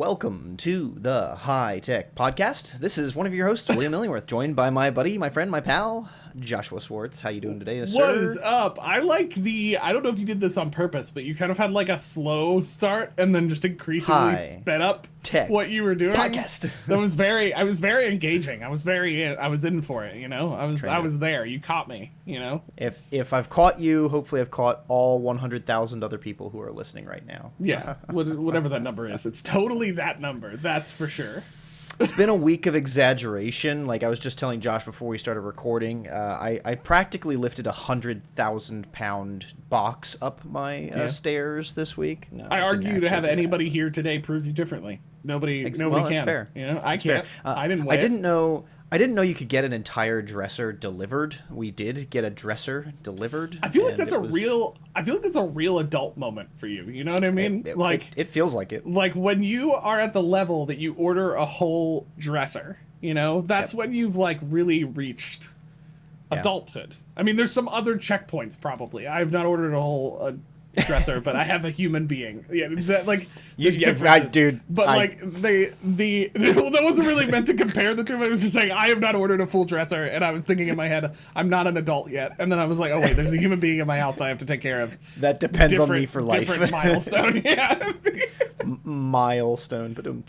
welcome to the High Tech Podcast. This is one of your hosts, William Illingworth, joined by my buddy, my friend, my pal, Joshua Swartz. How you doing today, sir? What is up? I don't know if you did this on purpose, but you kind of had like a slow start and then just increasingly sped up Tech what you were doing. Podcast. I was very engaging. I was in for it, you know? I was there. You caught me, you know? If I've caught you, hopefully I've caught all 100,000 other people who are listening right now. Yeah, whatever that number is. It's totally that number, that's for sure. It's been a week of exaggeration. Like I was just telling Josh before we started recording, I practically lifted 100,000-pound box up my stairs this week. No, I argue to have anybody here today prove you differently. Nobody can. That's fair. You know, I can't. I didn't. I didn't know you could get an entire dresser delivered. We did get a dresser delivered. I feel like that's a real adult moment for you. You know what I mean? It feels like it. Like when you are at the level that you order a whole dresser, you know, that's when you've like really reached adulthood. I mean, there's some other checkpoints probably. I've not ordered a whole dresser, but I have a human being. Yeah, that like dude. But that wasn't really meant to compare the two. I was just saying I have not ordered a full dresser, and I was thinking in my head I'm not an adult yet, and then I was like, oh wait, there's a human being in my house I have to take care of. That depends on me for life. Different milestone. Yeah. Milestone, but boom.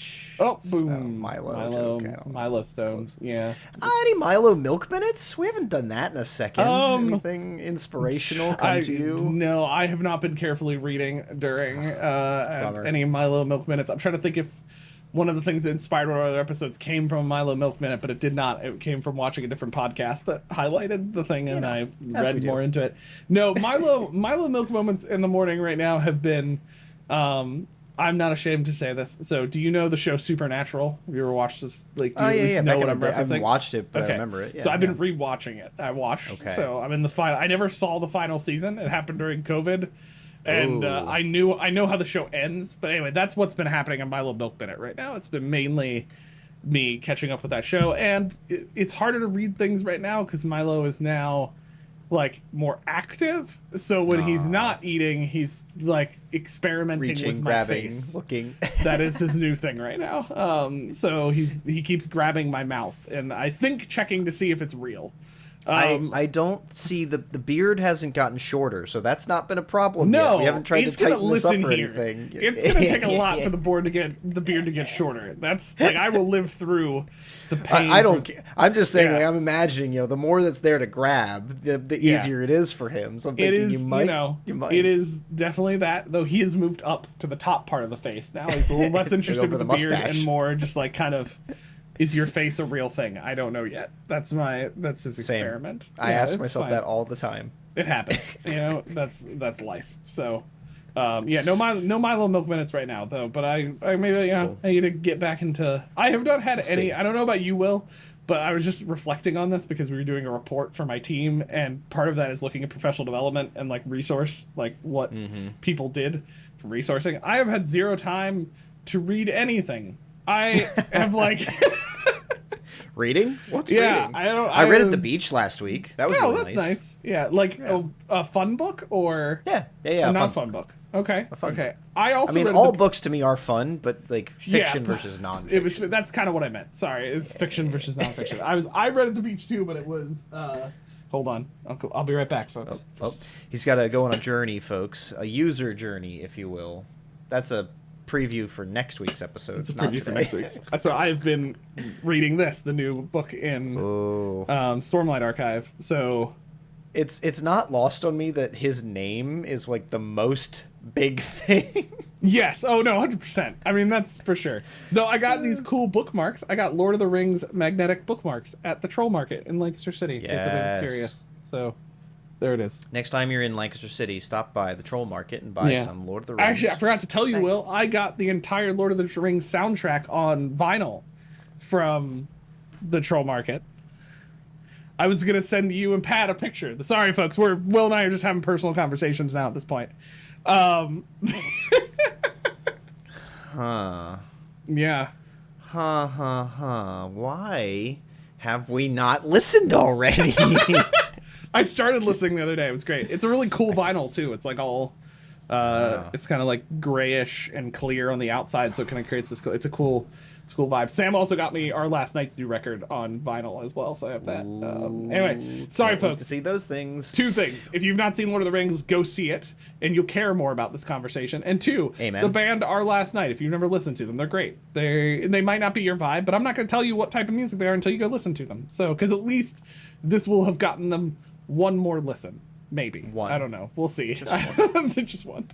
Milo stones. Yeah. Any Milo milk minutes? We haven't done that in a second. Anything inspirational come to you? No, I have not been carefully reading during any Milo milk minutes. I'm trying to think if one of the things that inspired one of our other episodes came from a Milo milk minute, but it did not. It came from watching a different podcast that highlighted the thing, and I read more into it. No, Milo milk moments in the morning right now have been I'm not ashamed to say this. So, do you know the show Supernatural? Have you ever watched this? Like, do you know what I'm referencing? I haven't watched it, but I remember it. Yeah, so I've been rewatching it. I watched. Okay. So I'm in the final. I never saw the final season. It happened during COVID, and I know how the show ends. But anyway, that's what's been happening on Milo Milk Minute right now. It's been mainly me catching up with that show, and it's harder to read things right now because Milo is now like more active, so when he's not eating, he's like experimenting reaching, with my grabbing, face. looking. That is his new thing right now. So he keeps grabbing my mouth, and I think checking to see if it's real. I don't see the beard hasn't gotten shorter, so that's not been a problem. No, yet. We haven't tried to tighten this up or here. anything. It's gonna take a lot for the beard to get shorter. That's like I will live through the pain. I don't. I'm just saying. Like I'm imagining. You know, the more that's there to grab, the easier it is for him. So I'm thinking you might. It is definitely that. Though he has moved up to the top part of the face now. He's a little less interested with the beard and more just like kind of. Is your face a real thing? I don't know yet. That's his experiment. Same. I ask myself that all the time. It happens. You know, that's life. So, no Milo milk minutes right now though. But I maybe cool. I need to get back into. I have not had any. I don't know about you, Will, but I was just reflecting on this because we were doing a report for my team, and part of that is looking at professional development and like resource, like what people did for resourcing. I have had zero time to read anything. I have like reading. What's reading? I read at the beach last week. That was really that's nice. Yeah, like a fun book or a not fun book. Okay, okay. I mean, all books to me are fun, but like fiction versus nonfiction. That's kind of what I meant. Sorry, it's fiction versus nonfiction. I read at the beach too, but it was. Hold on, I'll be right back, folks. He's got to go on a journey, folks. A user journey, if you will. That's a preview for next week's episode. It's a preview for next week's. So I've been reading the new book in Stormlight Archive. So it's not lost on me that his name is like the most big thing. Yes. Oh no, 100%. I mean, that's for sure. Though I got these cool bookmarks. I got Lord of the Rings magnetic bookmarks at the Troll Market in Lancaster City. Yes. In case anyone's curious. So there it is. Next time you're in Lancaster City, stop by the Troll Market and buy some Lord of the Rings. Actually, I forgot to tell you, Will, I got the entire Lord of the Rings soundtrack on vinyl from the Troll Market. I was going to send you and Pat a picture. Sorry, folks. Will and I are just having personal conversations now at this point. Huh. Yeah. Why have we not listened already? I started listening the other day. It was great. It's a really cool vinyl too. It's like all It's kind of like grayish and clear on the outside, so it kind of creates this. It's a cool vibe. Sam also got me our last night's new record on vinyl as well, so I have that. Anyway, sorry folks. To see those things. 2 things: if you've not seen Lord of the Rings, go see it, and you'll care more about this conversation. And 2, the band Our Last Night. If you've never listened to them, they're great. They might not be your vibe, but I'm not going to tell you what type of music they are until you go listen to them. So, because at least this will have gotten them one more listen. Maybe. One. I don't know. We'll see. Just one.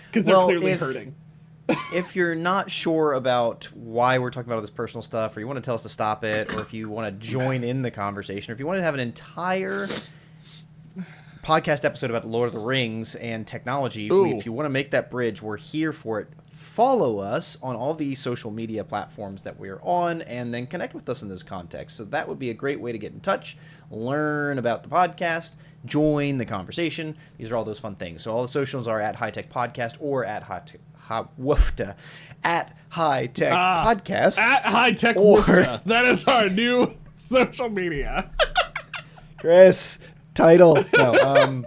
Because they're clearly hurting. If you're not sure about why we're talking about all this personal stuff, or you want to tell us to stop it, or if you want to join in the conversation, or if you want to have an entire podcast episode about the Lord of the Rings and technology, if you want to make that bridge, we're here for it. Follow us on all the social media platforms that we're on, and then connect with us in those contexts. So that would be a great way to get in touch, learn about the podcast, join the conversation. These are all those fun things. So all the socials are at High Tech Podcast or at High Tech Podcast. At High Tech Woofta. That is our new social media. Chris, title. No,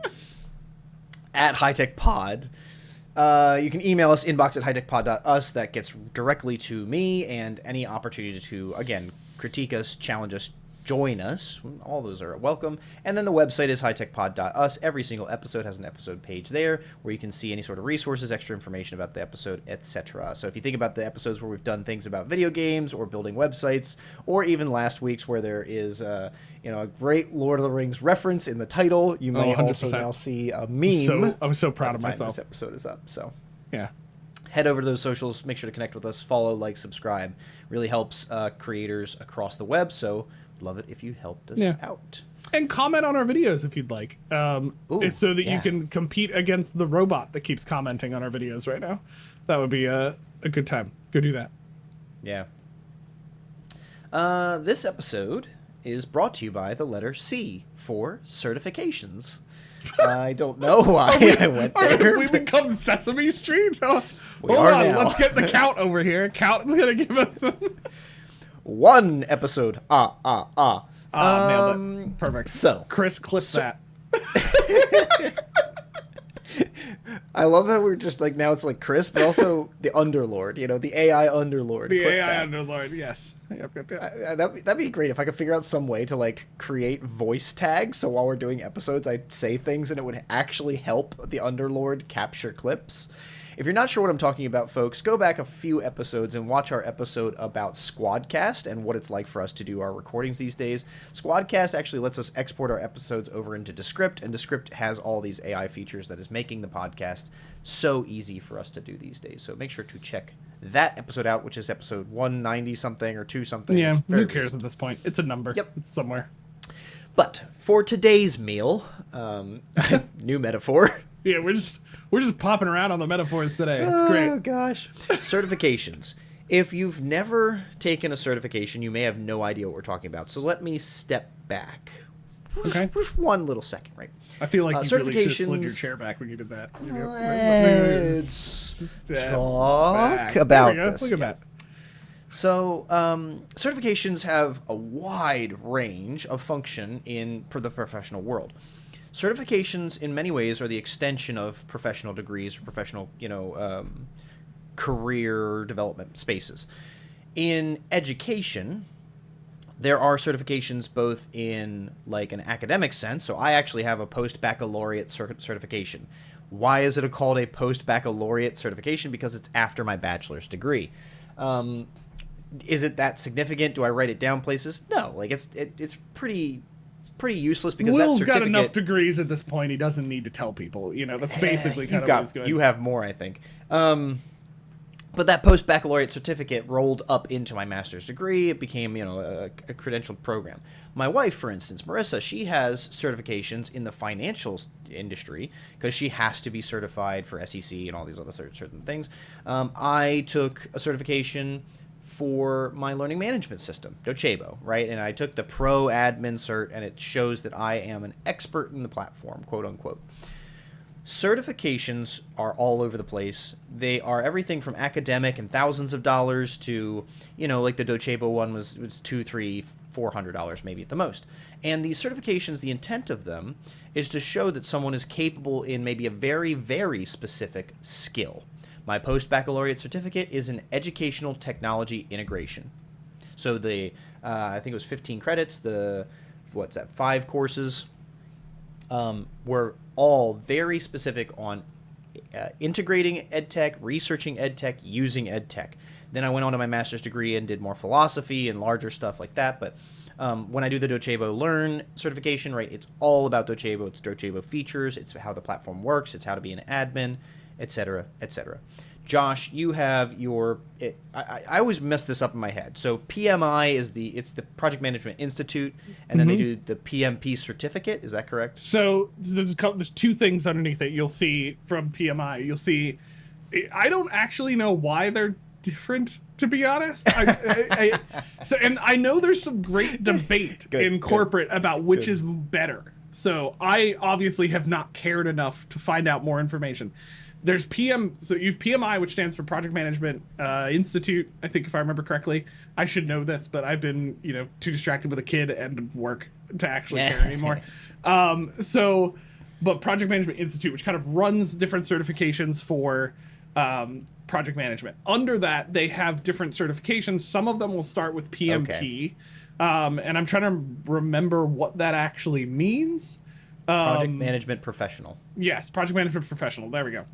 at High Tech Pod. You can email us, inbox at hightechpod.us. That gets directly to me, and any opportunity to, again, critique us, challenge us, join us. All those are welcome. And then the website is hightechpod.us. Every single episode has an episode page there where you can see any sort of resources, extra information about the episode, etc. So if you think about the episodes where we've done things about video games or building websites, or even last week's where there is a great Lord of the Rings reference in the title, you may also now see a meme. I'm so proud of myself. This episode is up. So yeah. Head over to those socials. Make sure to connect with us. Follow, like, subscribe. Really helps creators across the web. So love it if you helped us out. And comment on our videos if you'd like. So that you can compete against the robot that keeps commenting on our videos right now. That would be a good time. Go do that. Yeah. This episode is brought to you by the letter C for certifications. I don't know why I went there. We become Sesame Street? Hold on, now. Let's get the count over here. Count is going to give us some... 1 episode. Nailed it. Perfect. So, Chris, clip that. I love how we're just like, now it's like Chris, but also the Underlord, the AI Underlord. The AI Underlord, yes. Yep. That'd be great if I could figure out some way to like create voice tags, so while we're doing episodes, I'd say things and it would actually help the Underlord capture clips. If you're not sure what I'm talking about, folks, go back a few episodes and watch our episode about Squadcast and what it's like for us to do our recordings these days. Squadcast actually lets us export our episodes over into Descript, and Descript has all these AI features that is making the podcast so easy for us to do these days. So make sure to check that episode out, which is episode 190-something or 2-something. Yeah, who cares at this point? It's a number. Yep. It's somewhere. But for today's meal, new metaphor. Yeah, we're just popping around on the metaphors today. It's great. Oh, gosh. Certifications. If you've never taken a certification, you may have no idea what we're talking about. So let me step back. Okay. Just one little second, right? I feel like you really should have slid your chair back when you did that. Let's talk about this. Look at that. So, certifications have a wide range of function in the professional world. Certifications, in many ways, are the extension of professional degrees or professional, career development spaces. In education, there are certifications both in, like, an academic sense. So I actually have a post-baccalaureate certification. Why is it called a post-baccalaureate certification? Because it's after my bachelor's degree. Is it that significant? Do I write it down places? No. Like, it's pretty useless because Will's that certificate... got enough degrees at this point. He doesn't need to tell people. That's basically kind of what he's going. You have more, I think. But that post-baccalaureate certificate rolled up into my master's degree. It became, a credentialed program. My wife, for instance, Marissa, she has certifications in the financial industry because she has to be certified for SEC and all these other certain things. I took a certification for my learning management system, Docebo, right? And I took the pro admin cert, and it shows that I am an expert in the platform, quote unquote. Certifications are all over the place. They are everything from academic and thousands of dollars to, like the Docebo one was $2,000, $3,000, $400 maybe at the most. And these certifications, the intent of them is to show that someone is capable in maybe a very, very specific skill. My post-baccalaureate certificate is in educational technology integration. So I think it was 15 credits, 5 courses, were all very specific on integrating EdTech, researching EdTech, using EdTech. Then I went on to my master's degree and did more philosophy and larger stuff like that. But when I do the Docebo Learn certification, right, it's all about Docebo. It's Docebo features. It's how the platform works. It's how to be an admin, etc., etc. Josh, you have I always mess this up in my head. So PMI is the Project Management Institute, and then they do the PMP certificate. Is that correct? So there's 2 things underneath it. You'll see from PMI. You'll see. I don't actually know why they're different, to be honest. And I know there's some great debate in corporate about which is better. So I obviously have not cared enough to find out more information. There's so you've PMI, which stands for Project Management Institute, I think, if I remember correctly. I should know this, but I've been, too distracted with a kid and work to actually care anymore. But Project Management Institute, which kind of runs different certifications for project management. Under that, they have different certifications. Some of them will start with PMP. Okay. And I'm trying to remember what that actually means. Project Management Professional. Yes, Project Management Professional. There we go.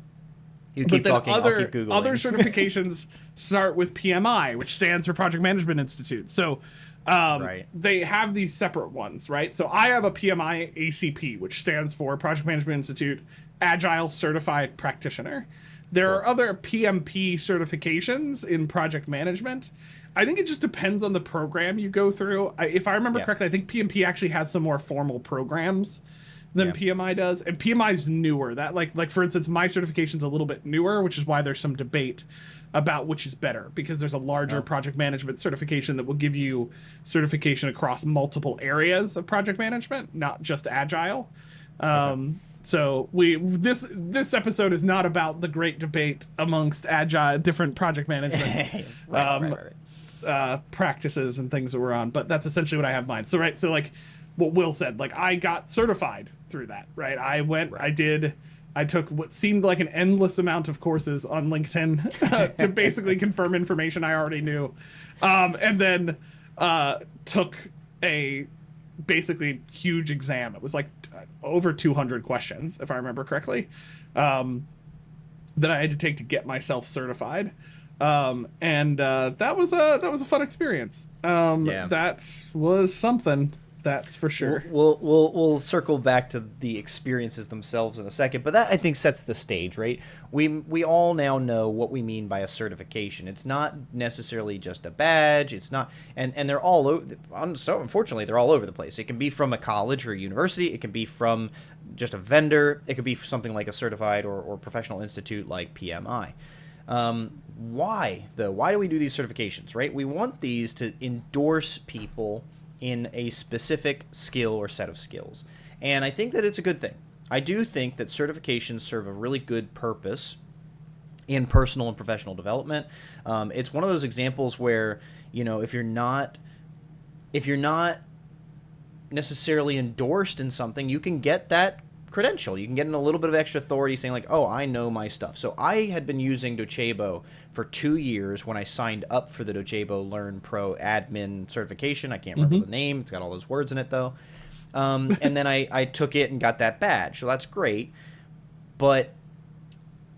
You keep talking, I'll keep Googling. Other certifications start with PMI, which stands for Project Management Institute. So they have these separate ones, right? So I have a PMI ACP, which stands for Project Management Institute Agile Certified Practitioner. There are other PMP certifications in project management. I think it just depends on the program you go through. If I remember correctly, I think PMP actually has some more formal programs than PMI does, and PMI is newer. That like for instance, my certification's a little bit newer, which is why there's some debate about which is better, because there's a larger project management certification that will give you certification across multiple areas of project management, not just agile. So this episode is not about the great debate amongst agile different project management practices and things that we're on, but that's essentially what I have in mind. So like what Will said, like I got certified through that, right? I took what seemed like an endless amount of courses on LinkedIn to basically confirm information I already knew, and then took a basically huge exam. It was like over 200 questions, if I remember correctly, that I had to take to get myself certified, and that was a fun experience. That was something. That's for sure. We'll circle back to the experiences themselves in a second, but that I think sets the stage, right? We all now know what we mean by a certification. It's not necessarily just a badge. It's not, and they're all over. So unfortunately, they're all over the place. It can be from a college or a university. It can be from just a vendor. It could be something like a certified or professional institute like PMI. Why though? Why do we do these certifications, right? We want these to endorse people in a specific skill or set of skills. And I think that it's a good thing. I do think that certifications serve a really good purpose in personal and professional development. It's one of those examples where, if you're not necessarily endorsed in something, you can get that credential. You can get in a little bit of extra authority saying like, oh, I know my stuff. So I had been using Docebo for 2 years when I signed up for the Docebo Learn Pro admin certification. I can't remember the name. It's got all those words in it though. And then I took it and got that badge. So that's great. But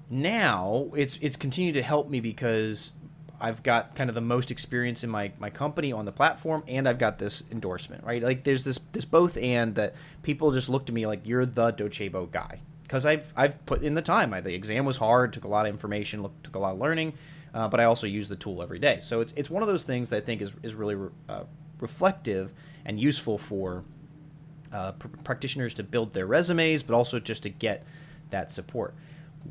now it's continued to help me because I've got kind of the most experience in my company on the platform, and I've got this endorsement, right? Like there's this both and that people just look to me like you're the Docebo guy because I've put in the time. The exam was hard, took a lot of information, took a lot of learning, but I also use the tool every day. So it's one of those things that I think is really reflective and useful for practitioners to build their resumes, but also just to get that support.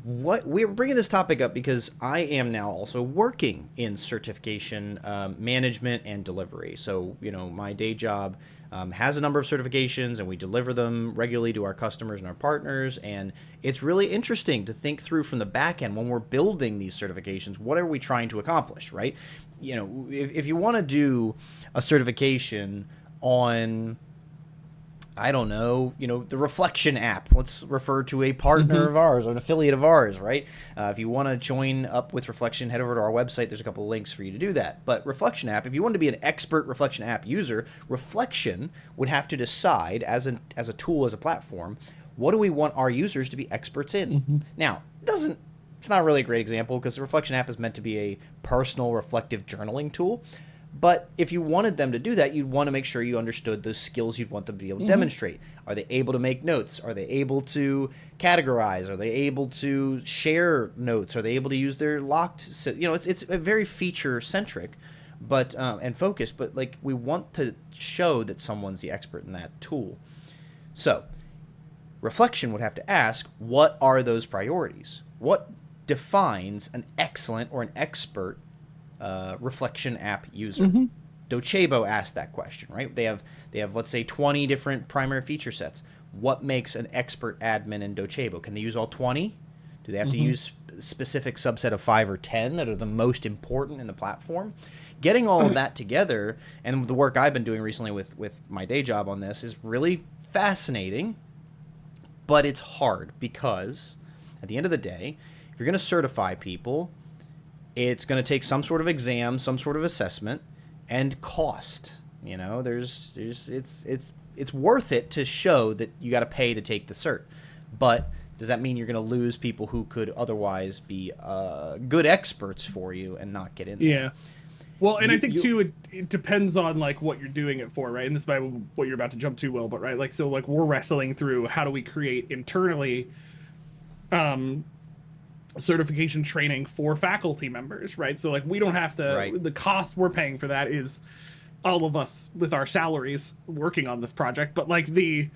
We're bringing this topic up because I am now also working in certification management and delivery. So, my day job has a number of certifications, and we deliver them regularly to our customers and our partners. And it's really interesting to think through from the back end when we're building these certifications, what are we trying to accomplish, right? If you want to do a certification on, I don't know, the Reflection app. Let's refer to a partner of ours or an affiliate of ours, right? If you want to join up with Reflection, head over to our website. There's a couple of links for you to do that. But Reflection app, if you want to be an expert Reflection app user, Reflection would have to decide as a tool, as a platform, what do we want our users to be experts in? Now, it's not really a great example because the Reflection app is meant to be a personal reflective journaling tool. But if you wanted them to do that, you'd want to make sure you understood the skills you'd want them to be able to demonstrate. Are they able to make notes? Are they able to categorize? Are they able to share notes? Are they able to use their locked? It's a very feature centric, but and focused. But like we want to show that someone's the expert in that tool. So Reflection would have to ask, what are those priorities? What defines an excellent or an expert Reflection app user? Docebo asked that question, right? They have let's say 20 different primary feature sets. What makes an expert admin in Docebo? Can they use all 20? Do they have to use a specific subset of 5 or 10 that are the most important in the platform? Getting all of that together, and the work I've been doing recently with my day job on this, is really fascinating, but it's hard because at the end of the day, if you're going to certify people, it's going to take some sort of exam, some sort of assessment, and cost. It's worth it to show that you got to pay to take the cert. But does that mean you're going to lose people who could otherwise be good experts for you and not get in there? Yeah. Well, and I think too, it depends on like what you're doing it for, right? And this might be what you're about to jump to, Will, but right, like so, like we're wrestling through how do we create internally certification training for faculty members, right? So like we don't have to, the cost we're paying for that is all of us with our salaries working on this project, but like the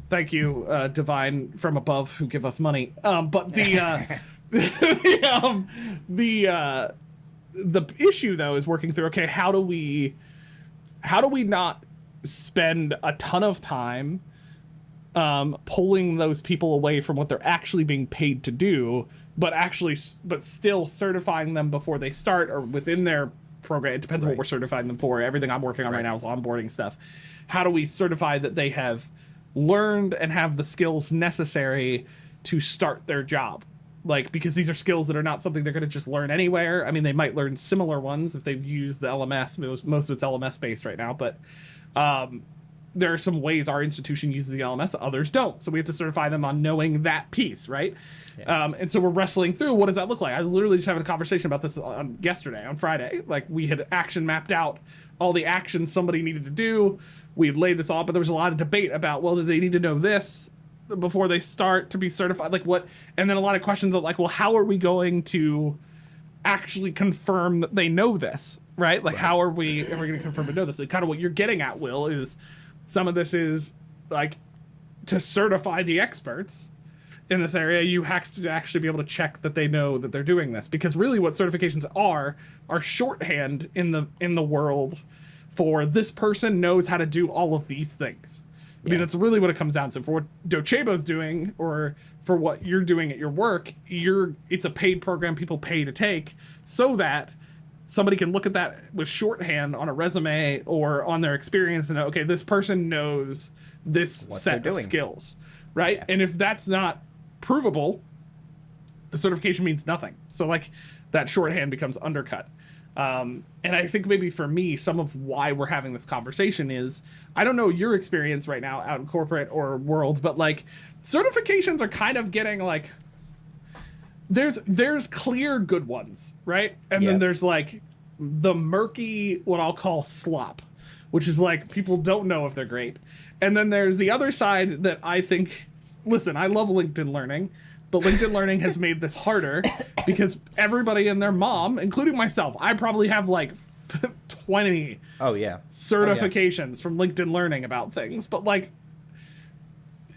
thank you Divine from above who give us money, but the the issue though is working through, okay, how do we not spend a ton of time pulling those people away from what they're actually being paid to do, but still certifying them before they start or within their program. It depends on what we're certifying them for. Everything I'm working on right now is onboarding stuff. How do we certify that they have learned and have the skills necessary to start their job? Like, because these are skills that are not something they're going to just learn anywhere. I mean, they might learn similar ones if they've used the LMS. Most of it's LMS based right now, but there are some ways our institution uses the LMS, others don't. So we have to certify them on knowing that piece, right? Yeah. And so we're wrestling through, what does that look like? I was literally just having a conversation about this on Friday. Like, we had action mapped out all the actions somebody needed to do. We had laid this all, but there was a lot of debate about, well, do they need to know this before they start to be certified? Like what? And then a lot of questions of like, well, how are we going to actually confirm that they know this, right? Like, how are we going to confirm to know this? Like, kind of what you're getting at, Will, is some of this is like to certify the experts in this area, you have to actually be able to check that they know that they're doing this, because really what certifications are shorthand in the world for this person knows how to do all of these things. I mean, that's really what it comes down to. For what Docebo's doing, or for what you're doing at your work, it's a paid program people pay to take, so that somebody can look at that with shorthand on a resume or on their experience and know, okay, this person knows this what set of skills, right? Yeah. And if that's not provable, the certification means nothing. So like that shorthand becomes undercut. And I think maybe for me, some of why we're having this conversation is, I don't know your experience right now out in corporate or world, but like certifications are kind of getting like, there's clear good ones, right? And then there's like the murky, what I'll call slop, which is like people don't know if they're great. And then there's the other side that I think, listen, I love LinkedIn Learning, but LinkedIn Learning has made this harder because everybody and their mom, including myself, I probably have like 20 certifications from LinkedIn Learning about things. But like,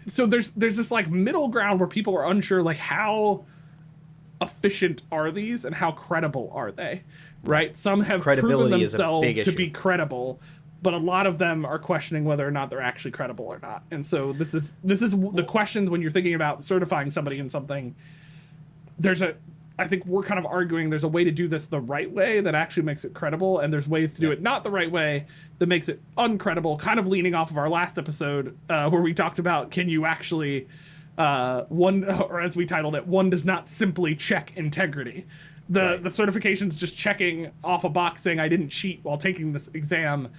so there's this like middle ground where people are unsure, like how efficient are these and how credible are they, right? Some have proven themselves to be credible, but a lot of them are questioning whether or not they're actually credible or not. And so this is the questions when you're thinking about certifying somebody in something. There's a I think we're kind of arguing there's a way to do this the right way that actually makes it credible, and there's ways to do it not the right way that makes it uncredible, kind of leaning off of our last episode where we talked about, can you actually, one, or as we titled it, one does not simply check integrity. The certification's just checking off a box saying I didn't cheat while taking this exam.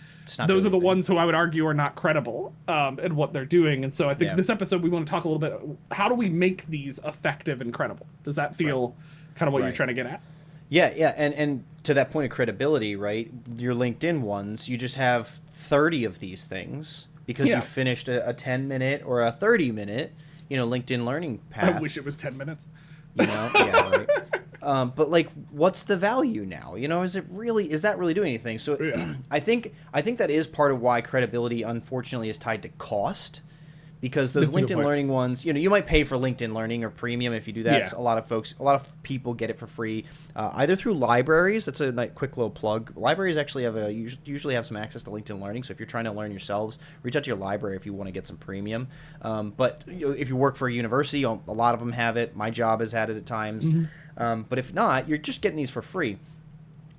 Those are the ones who I would argue are not credible in what they're doing. And so I think this episode we want to talk a little bit, how do we make these effective and credible? Does that feel kind of what you're trying to get at? Yeah. And to that point of credibility, right? Your LinkedIn ones, you just have 30 of these things because you finished a 10-minute or a 30-minute, LinkedIn learning path. I wish it was 10 minutes. Right. But like, what's the value now? Is that really doing anything? So I think that is part of why credibility, unfortunately, is tied to cost, because those LinkedIn Learning ones, you might pay for LinkedIn Learning or premium if you do that. A lot of people get it for free, either through libraries. That's a quick little plug. Libraries actually usually have some access to LinkedIn Learning. So if you're trying to learn yourselves, reach out to your library if you want to get some premium. But if you work for a university, a lot of them have it. My job has had it at times. But if not, you're just getting these for free.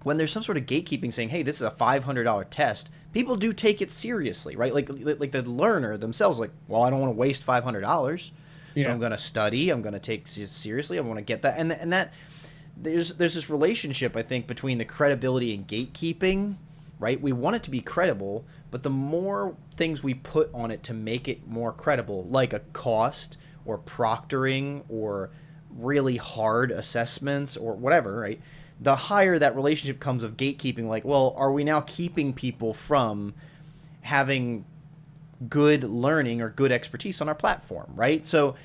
When there's some sort of gatekeeping saying, hey, this is a $500 test, people do take it seriously, right? Like the learner themselves, like, well, I don't want to waste $500, so I'm going to study. I'm going to take this seriously. I want to get that. And that there's this relationship, I think, between the credibility and gatekeeping, right? We want it to be credible, but the more things we put on it to make it more credible, like a cost or proctoring or really hard assessments or whatever, right? The higher that relationship comes of gatekeeping, like, well, are we now keeping people from having good learning or good expertise on our platform, right? So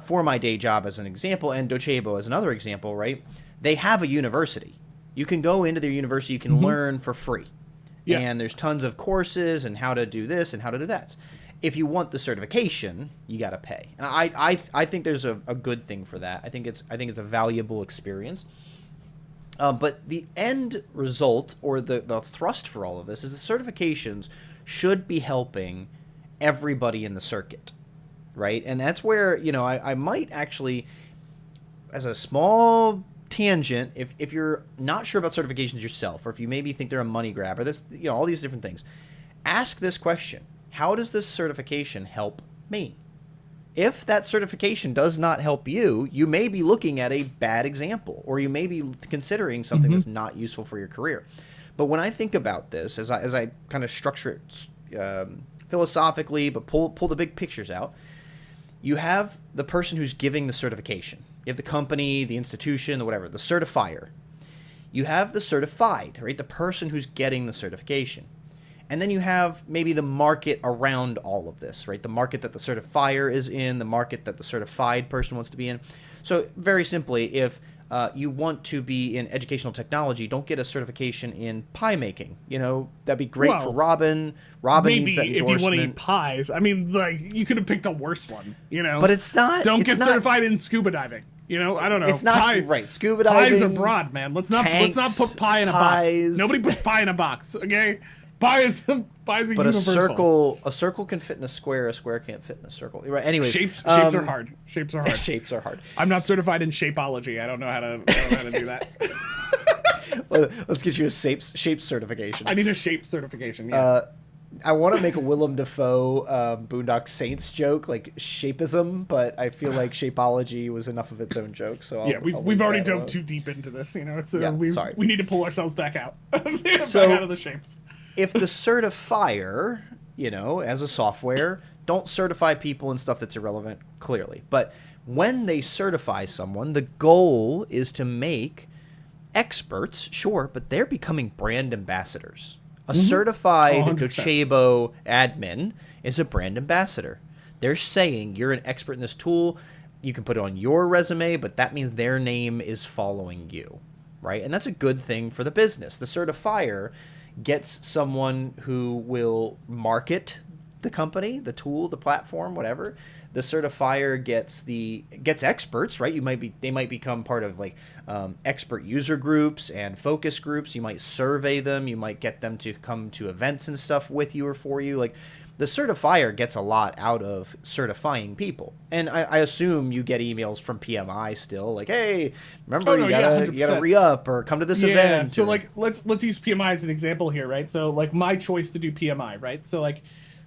for my day job as an example, and Docebo as another example, right? They have a university. You can go into their university, you can learn for free. And there's tons of courses and how to do this and how to do that. If you want the certification, you got to pay. And I think there's a good thing for that. I think it's a valuable experience. But the end result, or the thrust for all of this, is the certifications should be helping everybody in the circuit, right? And that's where, I might actually, as a small tangent, if you're not sure about certifications yourself, or if you maybe think they're a money grab, or this, all these different things, ask this question: how does this certification help me? If that certification does not help you, you may be looking at a bad example, or you may be considering something that's not useful for your career. But when I think about this, as I kind of structure it philosophically, but pull the big pictures out, you have the person who's giving the certification. You have the company, the institution, the whatever, the certifier. You have the certified, right? The person who's getting the certification. And then you have maybe the market around all of this, right? The market that the certifier is in, the market that the certified person wants to be in. So very simply, if you want to be in educational technology, don't get a certification in pie making. That'd be great for Robin. Robin needs that endorsement. Maybe if you want to eat pies. I mean, you could have picked a worse one, But it's not. Don't get certified in scuba diving. I don't know. It's not right. Scuba diving. Pies are broad, man. Let's not put pie in a box. Nobody puts pie in a box, okay? Pie is a universal. A circle can fit in a square can't fit in a circle. Right. Anyway, shapes are hard. Shapes are hard. Shapes are hard. I'm not certified in shapeology. I don't know how to do that. Well, let's get you a shape certification. I need a shape certification. Yeah. I want to make a Willem Dafoe Boondock Saints joke, like shapeism, but I feel like shapeology was enough of its own joke. So we've already dove too deep into this. It's we need to pull ourselves back out, back out of the shapes. If the certifier, as a software, don't certify people and stuff that's irrelevant, clearly. But when they certify someone, the goal is to make experts, sure, but they're becoming brand ambassadors. A certified 100%. Docebo admin is a brand ambassador. They're saying you're an expert in this tool. You can put it on your resume, but that means their name is following you, right? And that's a good thing for the business. The certifier gets someone who will market the company, the tool, the platform, whatever. The certifier gets experts, right? They might become part of expert user groups and focus groups. You might survey them. You might get them to come to events and stuff with you or for you. the certifier gets a lot out of certifying people. And I assume you get emails from PMI still, like, hey, remember, you gotta re-up or come to this event. So, or... like, let's use PMI as an example here, right? So, like, my choice to do PMI, right? So, like,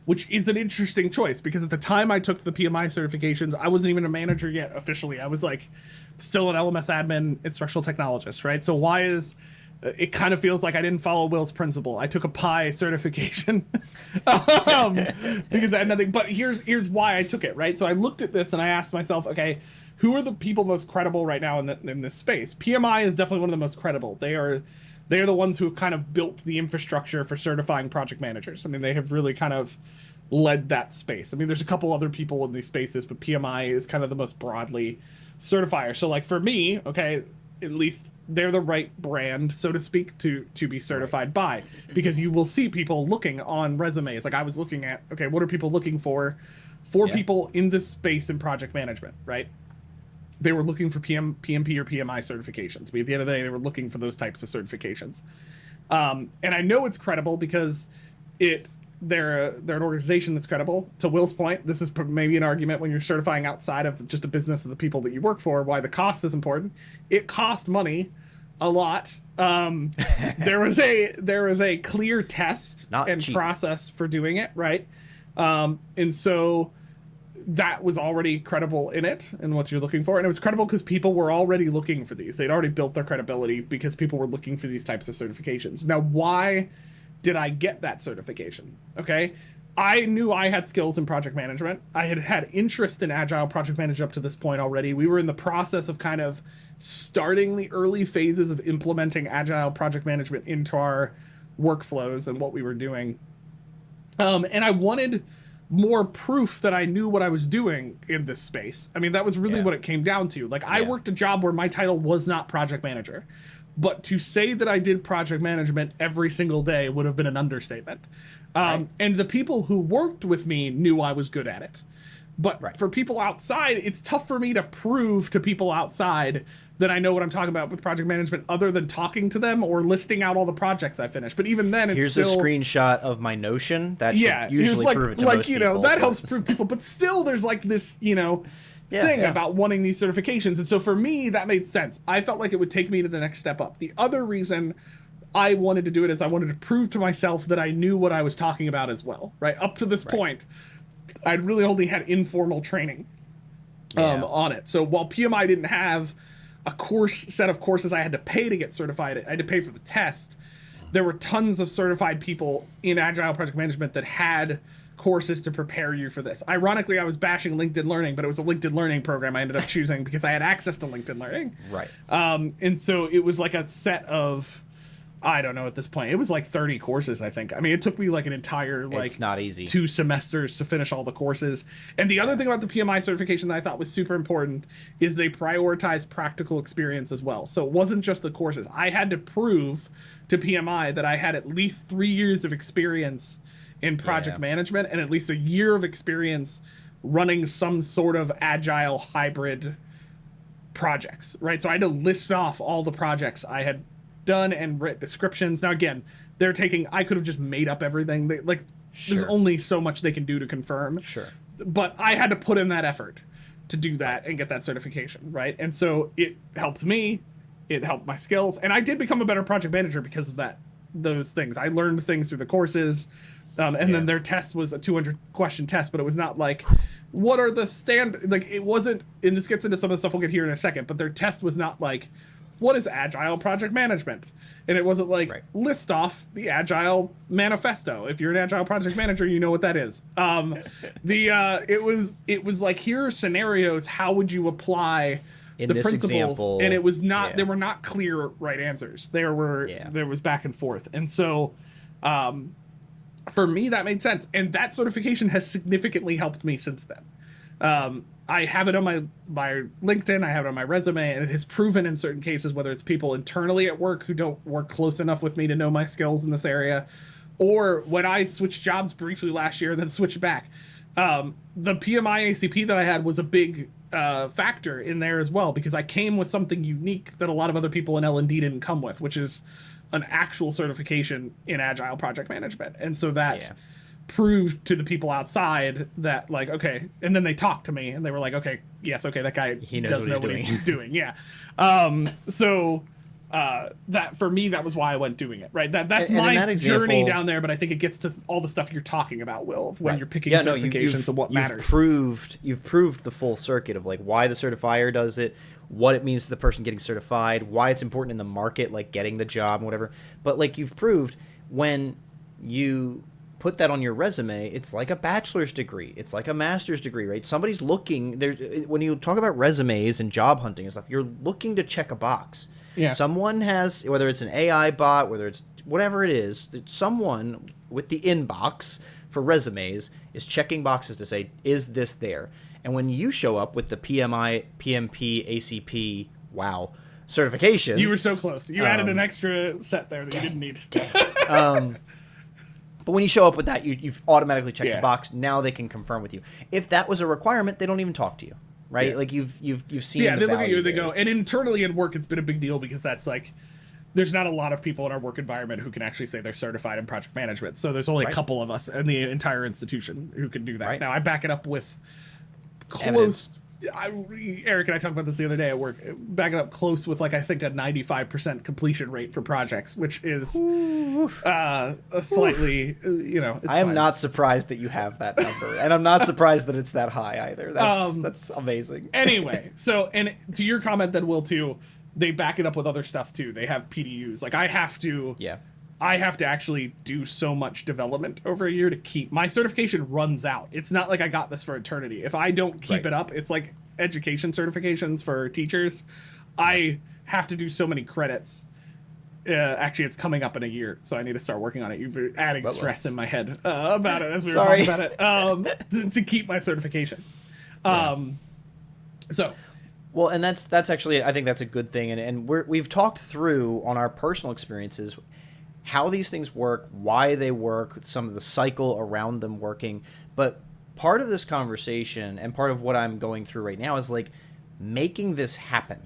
which is an interesting choice, because at the time I took the PMI certifications, I wasn't even a manager yet officially. I was, like, still an LMS admin, instructional technologist, right? So why is... It kind of feels like I didn't follow Will's principle. I took a PI certification because I had nothing. But here's why I took it, right? So I looked at this and I asked myself, okay, who are the people most credible right now in this space? PMI is definitely one of the most credible. They are the ones who have kind of built the infrastructure for certifying project managers. I mean, they have really kind of led that space. I mean, there's a couple other people in these spaces, but PMI is kind of the most broadly certifier. So, like, for me, okay, at least they're the right brand, so to speak, to be certified by, because you will see people looking on resumes. Like, I was looking at, okay, what are people looking for people in this space in project management, right? They were looking for PMP or PMI certifications. But at the end of the day, they were looking for those types of certifications. And I know it's credible because they're an organization that's credible. To Will's point, this is maybe an argument when you're certifying outside of just a business of the people that you work for, why the cost is important. It cost money a lot. There was a clear test and cheap process for doing it, right? And so that was already credible in it and what you're looking for. And it was credible because people were already looking for these. They'd already built their credibility because people were looking for these types of certifications. Now, why did I get that certification? Okay, I knew I had skills in project management. I had interest in agile project management up to this point already. We were in the process of kind of starting the early phases of implementing agile project management into our workflows and what we were doing. And I wanted more proof that I knew what I was doing in this space. I mean, that was really what it came down to. Like, I worked a job where my title was not project manager. But to say that I did project management every single day would have been an understatement. And the people who worked with me knew I was good at it. But for people outside, it's tough for me to prove to people outside that I know what I'm talking about with project management, other than talking to them or listing out all the projects I finished. But even then, it's here's still... a screenshot of my Notion. That should usually prove it to most people. That helps prove people. But still, there's like this, thing about wanting these certifications. And so for me, that made sense. I felt like it would take me to the next step up. The other reason I wanted to do it is I wanted to prove to myself that I knew what I was talking about as well, right? Up to this point, I'd really only had informal training on it. So while PMI didn't have a set of courses I had to pay to get certified, I had to pay for the test. There were tons of certified people in Agile Project Management that had courses to prepare you for this. Ironically, I was bashing LinkedIn Learning, but it was a LinkedIn Learning program I ended up choosing because I had access to LinkedIn Learning. Right. And so it was like a set of, I don't know at this point, it was like 30 courses, I think. I mean, it took me like an entire, it's not easy, 2 semesters to finish all the courses. And the other thing about the PMI certification that I thought was super important is they prioritize practical experience as well. So it wasn't just the courses. I had to prove to PMI that I had at least 3 years of experience in project management and at least a year of experience running some sort of agile hybrid projects, right? So I had to list off all the projects I had done and written descriptions. Now, again, I could have just made up everything. There's only so much they can do to confirm. Sure. But I had to put in that effort to do that and get that certification, right? And so it helped me. It helped my skills. And I did become a better project manager because of those things. I learned things through the courses. And then their test was a 200-question test, but it was not like, what are the standard... Like, it wasn't... And this gets into some of the stuff we'll get here in a second, but their test was not like, what is Agile Project Management? And it wasn't like, list off the Agile Manifesto. If you're an Agile Project Manager, you know what that is. It was like, here are scenarios, how would you apply in the this principles? Example, and it was not... There were not clear right answers. There was back and forth. And so... for me, that made sense. And that certification has significantly helped me since then. I have it on my LinkedIn, I have it on my resume, and it has proven in certain cases, whether it's people internally at work who don't work close enough with me to know my skills in this area, or when I switched jobs briefly last year and then switched back. The PMI ACP that I had was a big factor in there as well, because I came with something unique that a lot of other people in L&D didn't come with, which is an actual certification in Agile Project Management. And so that prove to the people outside that like, okay, and then they talked to me and they were like, okay, yes, okay, that guy does know what he's doing. Yeah. So that for me, that was why I went doing it, right? That's my journey down there, but I think it gets to all the stuff you're talking about, Will, of when you're picking certifications and what matters. You've proved the full circuit of like why the certifier does it, what it means to the person getting certified, why it's important in the market, like getting the job and whatever. But like you've proved when you put that on your resume, it's like a bachelor's degree, it's like a master's degree, right? Somebody's looking there. When you talk about resumes and job hunting and stuff, you're looking to check a box. Yeah. Someone has, whether it's an AI bot, whether it's whatever it is, someone with the inbox for resumes is checking boxes to say, is this there? And when you show up with the PMI, PMP, ACP, wow, certification. You were so close. You added an extra set there that you didn't need. But when you show up with that, you've automatically checked the box. Now they can confirm with you. If that was a requirement, they don't even talk to you, right? Yeah. Like you've seen. Yeah, they look at you. They go, and internally in work, it's been a big deal because that's like, there's not a lot of people in our work environment who can actually say they're certified in project management. So there's only a couple of us in the entire institution who can do that. Right. Now I back it up with close. Eric and I talked about this the other day at work. Back it up close with like I think a 95% completion rate for projects, which is slightly, It's I am not surprised that you have that number, and I'm not surprised that it's that high either. That's amazing. Anyway, so and to your comment then, Will, too, they back it up with other stuff too. They have PDUs. Like I have to actually do so much development over a year to keep my certification runs out. It's not like I got this for eternity. If I don't keep it up, it's like education certifications for teachers. I have to do so many credits. Actually, it's coming up in a year, so I need to start working on it. You've been adding stress in my head about it as we were talking about it to keep my certification. Well, and that's actually, I think that's a good thing, and we've talked through on our personal experiences how these things work, why they work, some of the cycle around them working. But part of this conversation and part of what I'm going through right now is like making this happen,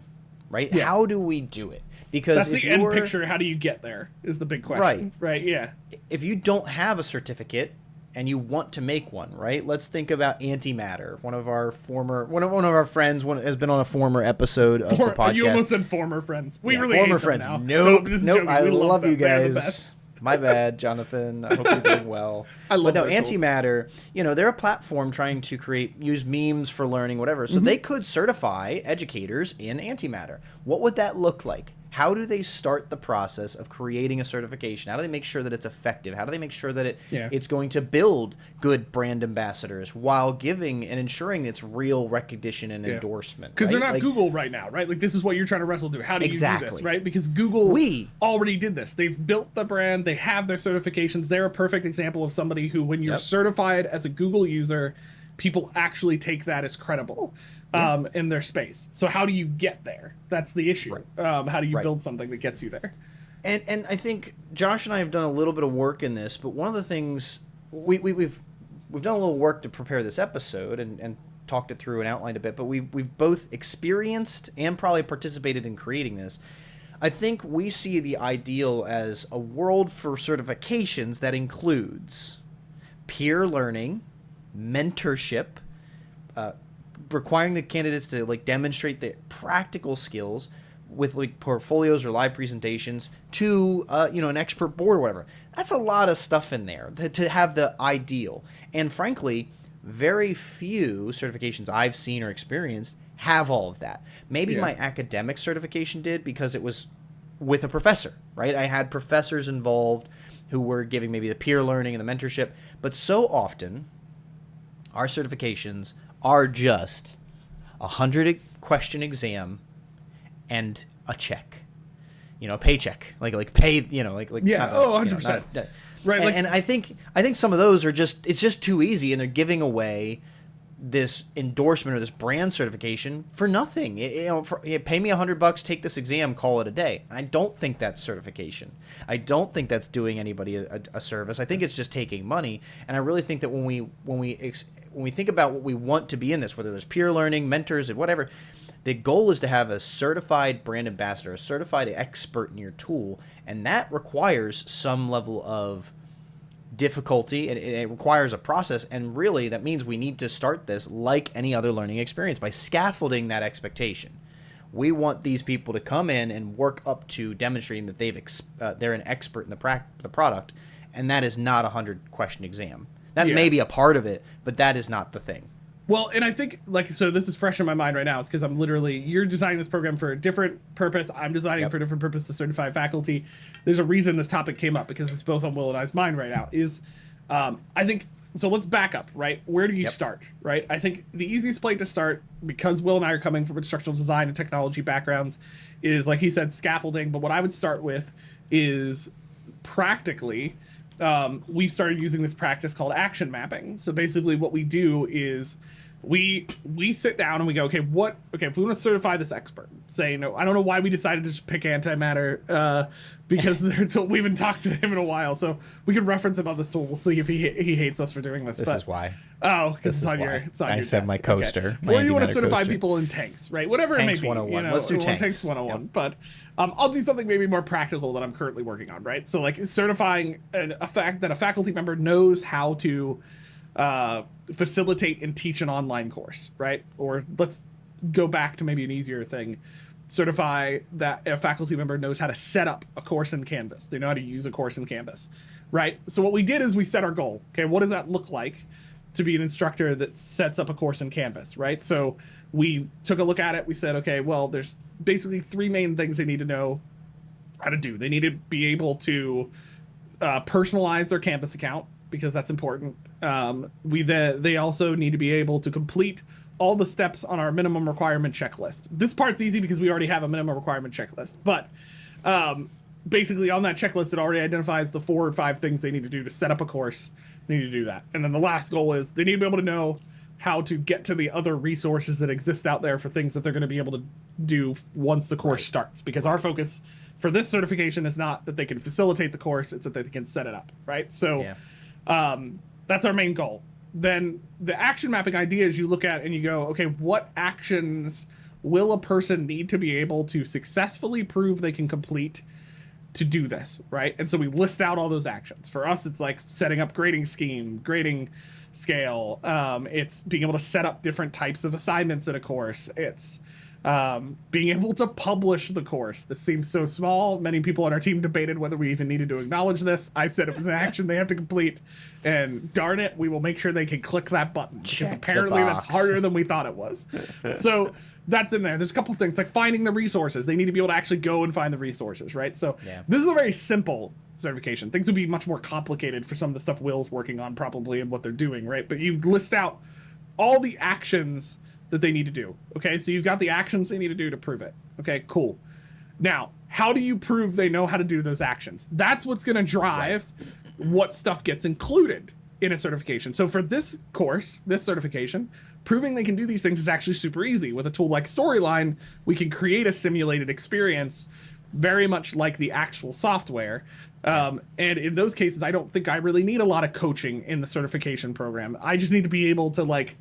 right? Yeah. How do we do it? Because that's the end picture. How do you get there is the big question. Right. Yeah. If you don't have a certificate and you want to make one, right? Let's think about antimatter. One of our friends has been on a former episode of the podcast. You almost said former friends. We really former hate friends. Them now. Nope. I love you guys. My bad, Jonathan. I hope you're doing well. Antimatter, they're a platform trying to use memes for learning, whatever. So they could certify educators in antimatter. What would that look like? How do they start the process of creating a certification? How do they make sure that it's effective? How do they make sure that it's going to build good brand ambassadors while giving and ensuring it's real recognition and endorsement? Because they're not Google right now, right? Like this is what you're trying to wrestle through. How do you do this, right? Because Google already did this. They've built the brand. They have their certifications. They're a perfect example of somebody who, when you're certified as a Google user, people actually take that as credible. In their space. So how do you get there? That's the issue. Right. How do you build something that gets you there? And I think Josh and I have done a little bit of work in this, but one of the things we've done a little work to prepare this episode and talked it through and outlined a bit, but we've both experienced and probably participated in creating this. I think we see the ideal as a world for certifications that includes peer learning, mentorship, requiring the candidates to demonstrate their practical skills with portfolios or live presentations to an expert board or whatever. That's a lot of stuff in there to have the ideal. And frankly, very few certifications I've seen or experienced have all of that. Maybe my academic certification did because it was with a professor, right? I had professors involved who were giving maybe the peer learning and the mentorship, but so often our certifications are just 100 question exam and a check, a paycheck, like pay, 100%. Right. And I think some of those are it's just too easy, and they're giving away this endorsement or this brand certification for nothing. Pay me $100, take this exam, call it a day. I don't think that's certification. I don't think that's doing anybody a service. I think it's just taking money. And I really think that when we think about what we want to be in this, whether there's peer learning, mentors, and whatever, the goal is to have a certified brand ambassador, a certified expert in your tool, and that requires some level of difficulty, and it requires a process. And really, that means we need to start this like any other learning experience by scaffolding that expectation. We want these people to come in and work up to demonstrating that they're an expert in the product, and that is not a 100-question exam. That may be a part of it, but that is not the thing. Well, and I think, so this is fresh in my mind right now. It's because you're designing this program for a different purpose. I'm designing for a different purpose to certify faculty. There's a reason this topic came up, because it's both on Will and I's mind right now. I think, so let's back up, right? Where do you start, right? I think the easiest place to start, because Will and I are coming from instructional design and technology backgrounds, is, like he said, scaffolding. But what I would start with is practically, we've started using this practice called action mapping. So basically what we do is we sit down and we go, if we want to certify this expert, say, no, I don't know why we decided to just pick antimatter, because we haven't talked to him in a while, so we can reference him on this tool. We'll see if he hates us for doing this. This is why. Oh, because it's on your I said my coaster. Okay. Or you want to certify people in tanks, right? Whatever tanks it may be. 101. Let's do tanks. Tanks 101. Yep. But I'll do something maybe more practical that I'm currently working on, right? So like certifying a faculty member knows how to facilitate and teach an online course, right? Or let's go back to maybe an easier thing. Certify that a faculty member knows how to set up a course in Canvas. They know how to use a course in Canvas, right? So what we did is we set our goal. Okay, what does that look like to be an instructor that sets up a course in Canvas, right? So we took a look at it. We said, okay, well, there's basically 3 main things they need to know how to do. They need to be able to personalize their Canvas account, because that's important. They also need to be able to complete all the steps on our minimum requirement checklist. This part's easy because we already have a minimum requirement checklist, but basically on that checklist, it already identifies the 4 or 5 things they need to do to set up a course. They need to do that. And then the last goal is they need to be able to know how to get to the other resources that exist out there for things that they're going to be able to do once the course starts. Because our focus for this certification is not that they can facilitate the course, it's that they can set it up, right? So that's our main goal. Then the action mapping idea is you look at and you go, okay, what actions will a person need to be able to successfully prove they can complete to do this, right? And so we list out all those actions. For us, it's like setting up grading scheme, grading scale. It's being able to set up different types of assignments in a course. It's being able to publish the course. This seems so small. Many people on our team debated whether we even needed to acknowledge this. I said it was an action they have to complete, and darn it, we will make sure they can click that button, because apparently that's harder than we thought it was. So that's in there. There's a couple of things like finding the resources. They need to be able to actually go and find the resources, right? So this is a very simple certification. Things would be much more complicated for some of the stuff Will's working on probably and what they're doing, right? But you list out all the actions that they need to do. Okay, so you've got the actions they need to do to prove it. Okay, cool. Now, how do you prove they know how to do those actions? That's what's going to drive what stuff gets included in a certification. So for this course, this certification, proving they can do these things is actually super easy. With a tool like Storyline, we can create a simulated experience very much like the actual software. And in those cases, I don't think I really need a lot of coaching in the certification program. I just need to be able to like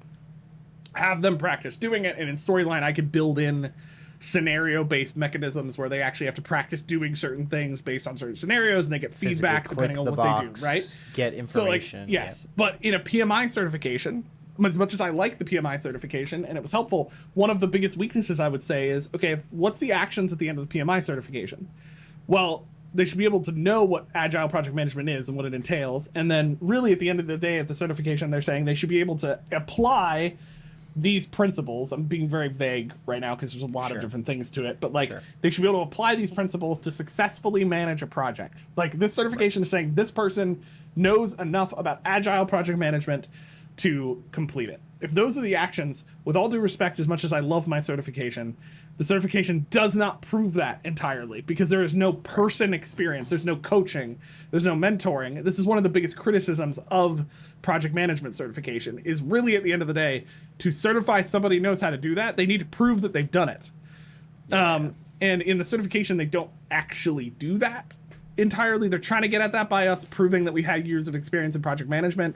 have them practice doing it, and in Storyline I could build in scenario-based mechanisms where they actually have to practice doing certain things based on certain scenarios, and they get feedback depending on what they do, right? Get information. So like, yes. But in a PMI certification, as much as I like the PMI certification and it was helpful, one of the biggest weaknesses I would say is, okay, what's the actions at the end of the PMI certification? Well, they should be able to know what agile project management is and what it entails, and then really at the end of the day at the certification, they're saying they should be able to apply these principles. I'm being very vague right now because there's a lot of different things to it, but like they should be able to apply these principles to successfully manage a project. Like this certification is saying this person knows enough about agile project management to complete it. If those are the actions, with all due respect, as much as I love my certification, the certification does not prove that entirely, because there is no person experience, there's no coaching, there's no mentoring. This is one of the biggest criticisms of project management certification, is really at the end of the day, to certify somebody knows how to do that, they need to prove that they've done it. And in the certification, they don't actually do that entirely. They're trying to get at that by us proving that we had years of experience in project management.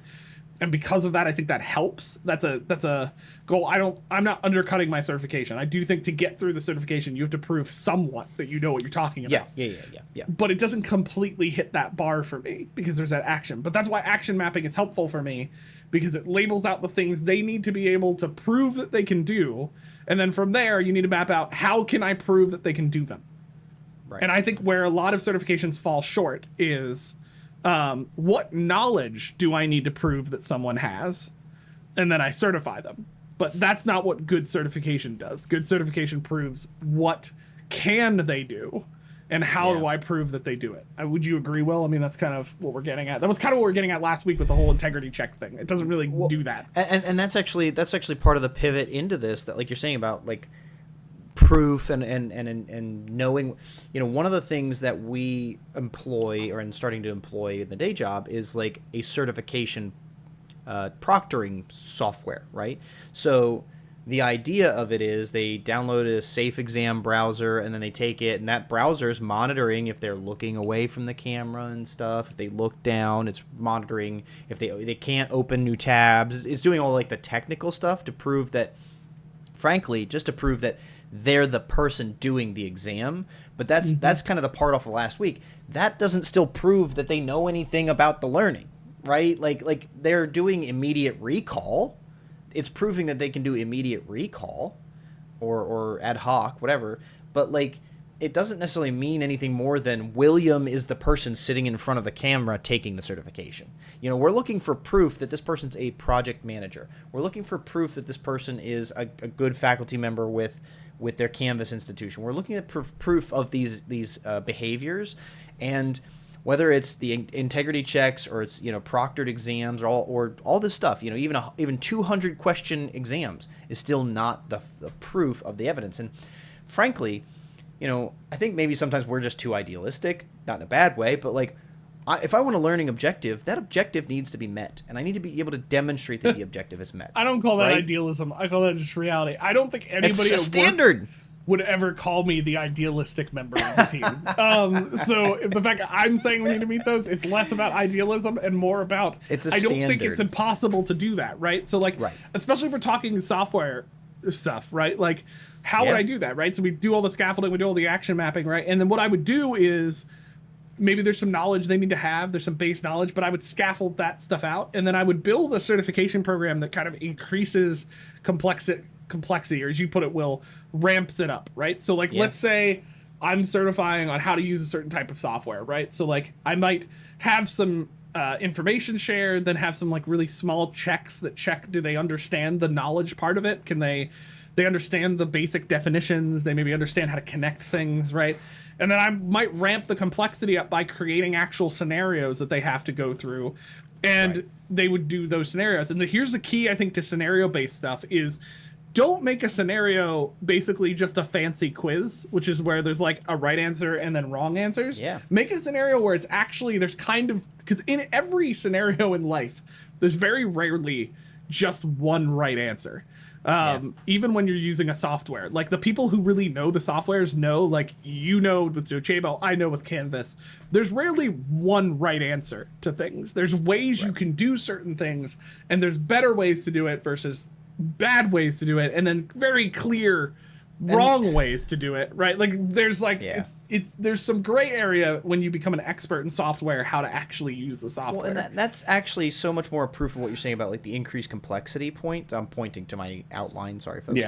And because of that, I think that helps. That's a goal. I'm not undercutting my certification. I do think to get through the certification, you have to prove somewhat that you know what you're talking about. Yeah. But it doesn't completely hit that bar for me because there's that action. But that's why action mapping is helpful for me, because it labels out the things they need to be able to prove that they can do. And then from there, you need to map out, how can I prove that they can do them? Right. And I think where a lot of certifications fall short is, what knowledge do I need to prove that someone has? And then I certify them. But that's not what good certification does. Good certification proves what can they do, and how do I prove that they do it? Would you agree, Will? I mean, that's kind of what we're getting at. That was kind of what we were getting at last week with the whole integrity check thing. It doesn't really do that. And that's actually part of the pivot into this, that like you're saying about like proof and knowing, one of the things that we employ or in starting to employ in the day job is like a certification proctoring software, right? So the idea of it is they download a safe exam browser, and then they take it, and that browser is monitoring if they're looking away from the camera and stuff. If they look down, it's monitoring if they can't open new tabs. It's doing all like the technical stuff to prove that, frankly, just to prove that they're the person doing the exam. But that's kind of the part off of last week. That doesn't still prove that they know anything about the learning, right? Like they're doing immediate recall. It's proving that they can do immediate recall or ad hoc, whatever. But like, it doesn't necessarily mean anything more than William is the person sitting in front of the camera taking the certification. We're looking for proof that this person's a project manager. We're looking for proof that this person is a good faculty member with their Canvas institution. We're looking at proof of these behaviors, and whether it's the integrity checks or it's proctored exams or all this stuff, even 200 question exams is still not the proof of the evidence. And frankly, I think maybe sometimes we're just too idealistic, not in a bad way, but like, if I want a learning objective, that objective needs to be met, and I need to be able to demonstrate that the objective is met. I don't call that idealism. I call that just reality. I don't think anybody it's a standard would ever call me the idealistic member of the team. So the fact that I'm saying we need to meet those, it's less about idealism and more about, I don't think it's impossible to do that, right? So like, especially if we're talking software stuff, right? Like, how would I do that, right? So we do all the scaffolding, we do all the action mapping, right? And then what I would do is, maybe there's some knowledge they need to have, there's some base knowledge, but I would scaffold that stuff out, and then I would build a certification program that kind of increases complexity, or as you put it, Will, ramps it up, right? So like, let's say I'm certifying on how to use a certain type of software, right? So like, I might have some information shared, then have some like really small checks that check, do they understand the knowledge part of it? Can they understand the basic definitions? They maybe understand how to connect things, right? And then I might ramp the complexity up by creating actual scenarios that they have to go through, and they would do those scenarios. And here's the key, I think, to scenario-based stuff is, don't make a scenario basically just a fancy quiz, which is where there's like a right answer and then wrong answers. Make a scenario where it's actually, there's kind of, because in every scenario in life, there's very rarely just one right answer. Even when you're using a software, like the people who really know the softwares know, like, with Docebo, I know with Canvas, there's rarely one right answer to things. There's ways you can do certain things, and there's better ways to do it versus bad ways to do it, and then very clear wrong ways to do it, right? Like there's like there's some gray area when you become an expert in software, how to actually use the software. Well, and that's actually so much more proof of what you're saying about like the increased complexity point. I'm pointing to my outline, sorry folks.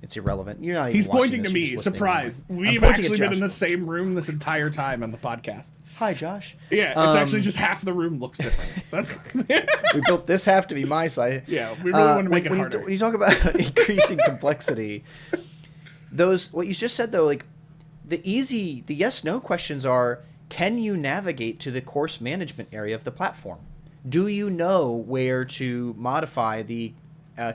It's irrelevant. You're not even He's pointing this, to me, surprise. We've actually been in the same room this entire time on the podcast. Hi, Josh. Yeah, it's actually just half the room looks different. That's we built this half to be my side. Yeah, we really want to make it harder. When you talk about increasing complexity, what you just said though, like the yes/no questions are: can you navigate to the course management area of the platform? Do you know where to modify the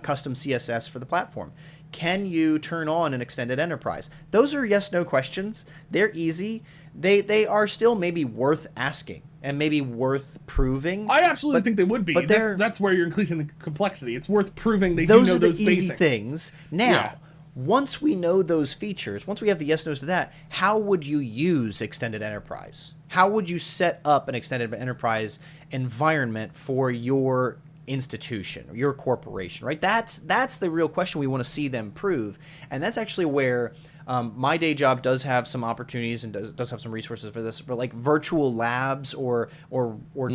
custom CSS for the platform? Can you turn on an extended enterprise? Those are yes/no questions. They're easy. They are still maybe worth asking and maybe worth proving. I absolutely think they would be. But that's where you're increasing the complexity. It's worth proving they do know those basics. Those are the easy things. Now, once we know those features, once we have the yes/nos to that, how would you use extended enterprise? How would you set up an extended enterprise environment for your institution or your corporation, right? That's the real question we want to see them prove. And that's actually where my day job does have some opportunities and does have some resources for this, for like virtual labs or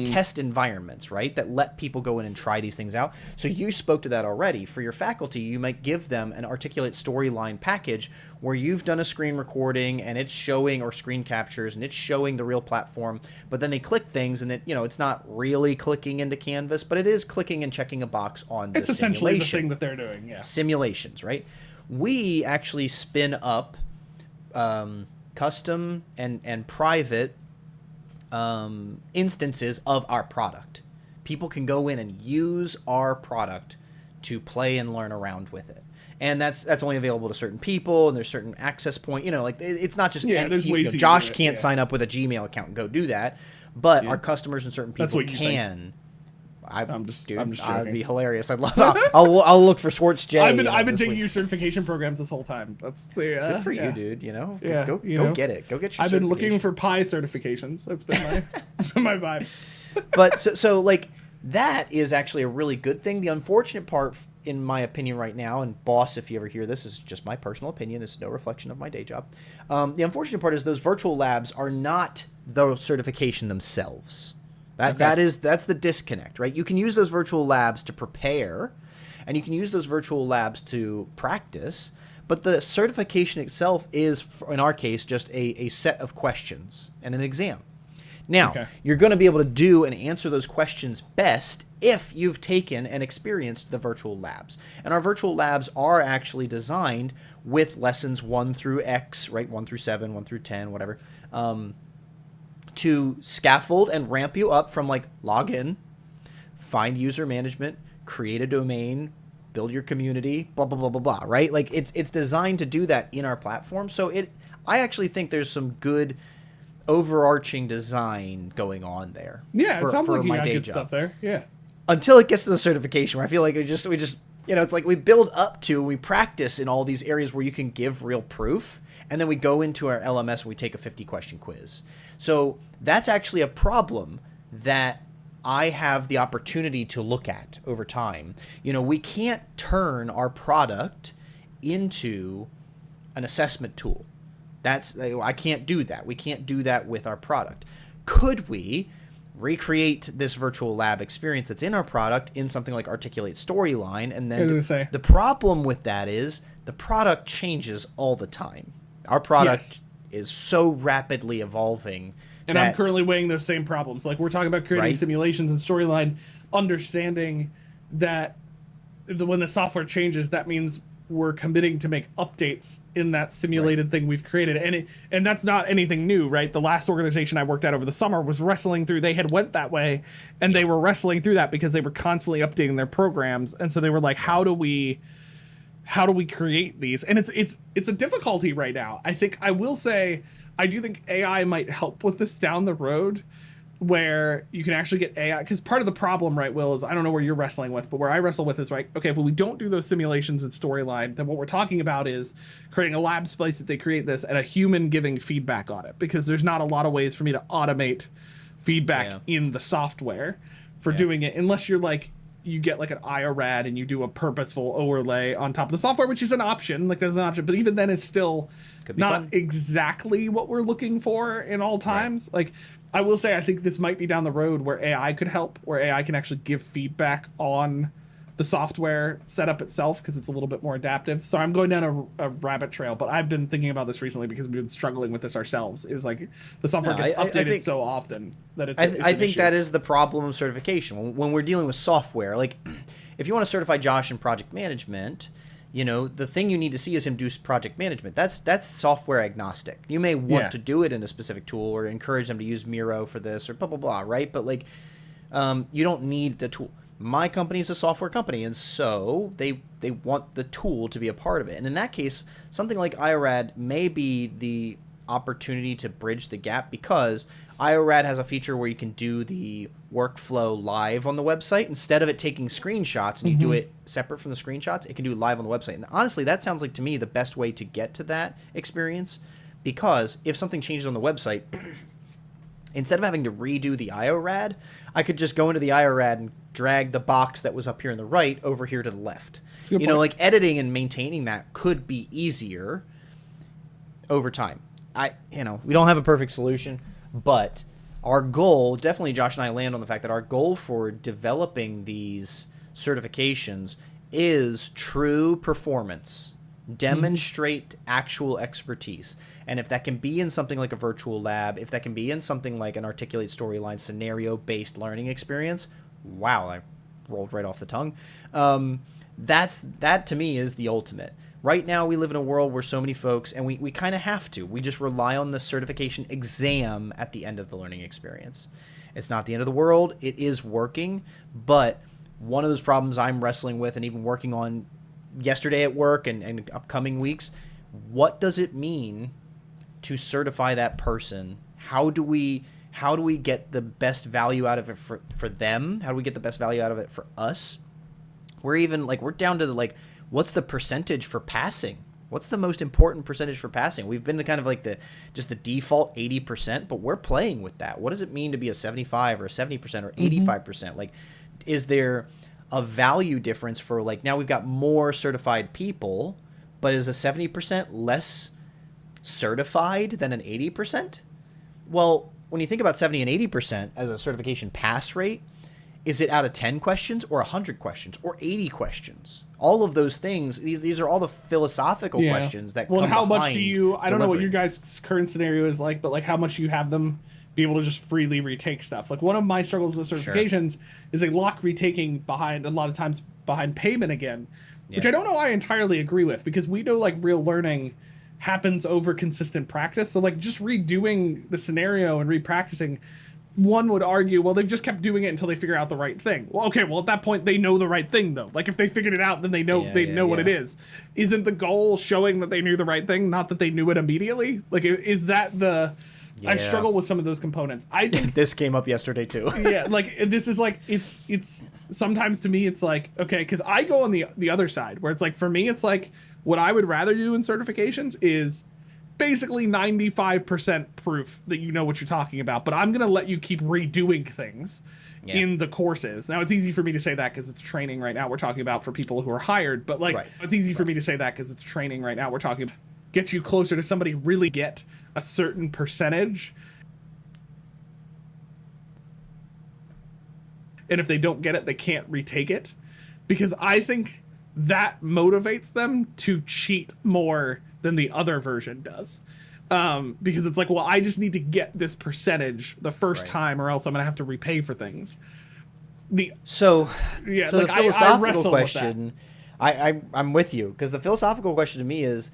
test environments, right? That let people go in and try these things out. So you spoke to that already. For your faculty, you might give them an articulate storyline package where you've done a screen recording and it's showing, or screen captures, and it's showing the real platform, but then they click things and it's not really clicking into Canvas, but it is clicking and checking a box on the It's essentially simulation. the thing that they're doing, yeah. Simulations, right? We actually spin up custom and private instances of our product. People can go in and use our product to play and learn around with it. And that's only available to certain people, and there's certain access point. It's not just Josh can't sign up with a Gmail account and go do that, but our customers and certain people can. I'm just joking. That'd be hilarious. I'd love. I'll look for Swartz J. I've been taking your certification programs this whole time. That's the good for you, dude. Go get it. Go get your. I've been looking for Pi certifications. That's been my vibe. But so like that is actually a really good thing. The unfortunate part, in my opinion, right now, and boss, if you ever hear this, is just my personal opinion. This is no reflection of my day job. The unfortunate part is those virtual labs are not the certification themselves. That's the disconnect, right? You can use those virtual labs to prepare, and you can use those virtual labs to practice, but the certification itself is, in our case, just a set of questions and an exam. Now, you're going to be able to do and answer those questions best if you've taken and experienced the virtual labs. And our virtual labs are actually designed with lessons 1 through X, right? 1 through 7, 1 through 10, whatever, to scaffold and ramp you up from like log in, find user management, create a domain, build your community, blah, blah, blah, blah, blah, right? Like it's designed to do that in our platform. So I actually think there's some good overarching design going on there. Yeah, it sounds like you got good stuff there. Yeah. Until it gets to the certification, where I feel like we just it's like we build up to, we practice in all these areas where you can give real proof, and then we go into our LMS and we take a 50-question quiz. So that's actually a problem that I have the opportunity to look at over time. We can't turn our product into an assessment tool. I can't do that. We can't do that with our product. Could we recreate this virtual lab experience that's in our product in something like Articulate Storyline? And then the problem with that is the product changes all the time. Our product is so rapidly evolving. And I'm currently weighing those same problems. Like, we're talking about creating simulations and storyline, understanding that when the software changes, that means we're committing to make updates in that simulated thing we've created. And that's not anything new, right? The last organization I worked at over the summer was wrestling through, they had went that way, and they were wrestling through that because they were constantly updating their programs. And so they were like, how do we create these? And it's a difficulty right now. I will say, I do think AI might help with this down the road, where you can actually get AI, because part of the problem, right, Will, is I don't know where you're wrestling with, but where I wrestle with is, right, okay, if we don't do those simulations and storyline, then what we're talking about is creating a lab space that they create this and a human giving feedback on it, because there's not a lot of ways for me to automate feedback in the software for doing it, unless you're like, you get like an IRAD and you do a purposeful overlay on top of the software, which is an option, like there's an option, but even then it's still not exactly what we're looking for in all times. Like, I will say, I think this might be down the road where AI could help, where AI can actually give feedback on the software setup itself, because it's a little bit more adaptive. So I'm going down a rabbit trail, but I've been thinking about this recently because we've been struggling with this ourselves. Is like the software gets updated so often that it's I think that is the problem of certification. When we're dealing with software, like if you want to certify Josh in project management, the thing you need to see is him do project management. That's software agnostic. You may want to do it in a specific tool or encourage them to use Miro for this or blah, blah, blah, right? But like, you don't need the tool. My company is a software company, and so they want the tool to be a part of it. And in that case, something like IRAD may be the opportunity to bridge the gap, because IRAD has a feature where you can do the workflow live on the website. Instead of it taking screenshots and you do it separate from the screenshots, it can do it live on the website. And honestly, that sounds like to me the best way to get to that experience, because if something changes on the website, instead of having to redo the IORAD, I could just go into the IORAD and drag the box that was up here on the right over here to the left. You know, like editing and maintaining that could be easier over time. We don't have a perfect solution, but our goal, definitely Josh and I land on the fact that our goal for developing these certifications is true performance. Demonstrate actual expertise. And if that can be in something like a virtual lab, if that can be in something like an articulate storyline scenario-based learning experience, wow, I rolled right off the tongue. That to me is the ultimate. Right now we live in a world where so many folks, and we kind of have to, we just rely on the certification exam at the end of the learning experience. It's not the end of the world. It is working, but one of those problems I'm wrestling with and even working on yesterday at work and upcoming weeks, what does it mean to certify that person? How do we get the best value out of it for them? How do we get the best value out of it for us? We're down to what's the percentage for passing? What's the most important percentage for passing? We've been to kind of like the default 80%, but we're playing with that. What does it mean to be a 75 or a 70% or 85%? Like, is there a value difference for now we've got more certified people, but is a 70% less certified than an 80%? Well, when you think about 70 and 80% as a certification pass rate, is it out of 10 questions or 100 questions or 80 questions? All of those things, these are all the philosophical questions that come how behind much do you, I don't know what your delivering. guys' current scenario is like, but how much you have them be able to just freely retake stuff. One of my struggles with certifications is they lock retaking behind, a lot of times behind payment again, which I don't know I entirely agree with, because we know real learning happens over consistent practice. So just redoing the scenario and repracticing, one would argue, well, they've just kept doing it until they figure out the right thing. Well, okay, well, at that point, they know the right thing, though. If they figured it out, then they know what it is. Isn't the goal showing that they knew the right thing, not that they knew it immediately? Is that the... Yeah. I struggle with some of those components. I think this came up yesterday, too. Yeah, this is it's sometimes to me, it's okay, because I go on the other side, where it's for me, it's what I would rather do in certifications is basically 95% proof that you know what you're talking about, but I'm going to let you keep redoing things in the courses. Now, it's easy for me to say that because it's training right now we're talking about for people who are hired, but it's easy for me to say that because it's training right now we're talking about get you closer to somebody really get a certain percentage. And if they don't get it, they can't retake it, because I think that motivates them to cheat more than the other version does. Because it's well, I just need to get this percentage the first time, or else I'm going to have to repay for things. The philosophical question, I'm with you, because the philosophical question to me is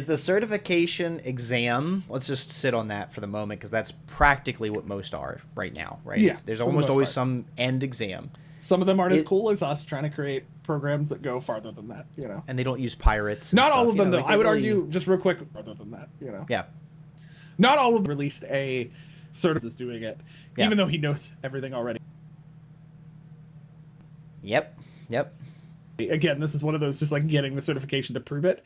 the certification exam, let's just sit on that for the moment, because that's practically what most are right now, right? Yeah, There's almost always some end exam. Some of them aren't as cool as us trying to create programs that go farther than that, And they don't use pirates. Not all of them, though. I would argue, just real quick, farther than that, Yeah. Not all of them released a certificate is doing it, even though he knows everything already. Yep. Again, this is one of those just getting the certification to prove it.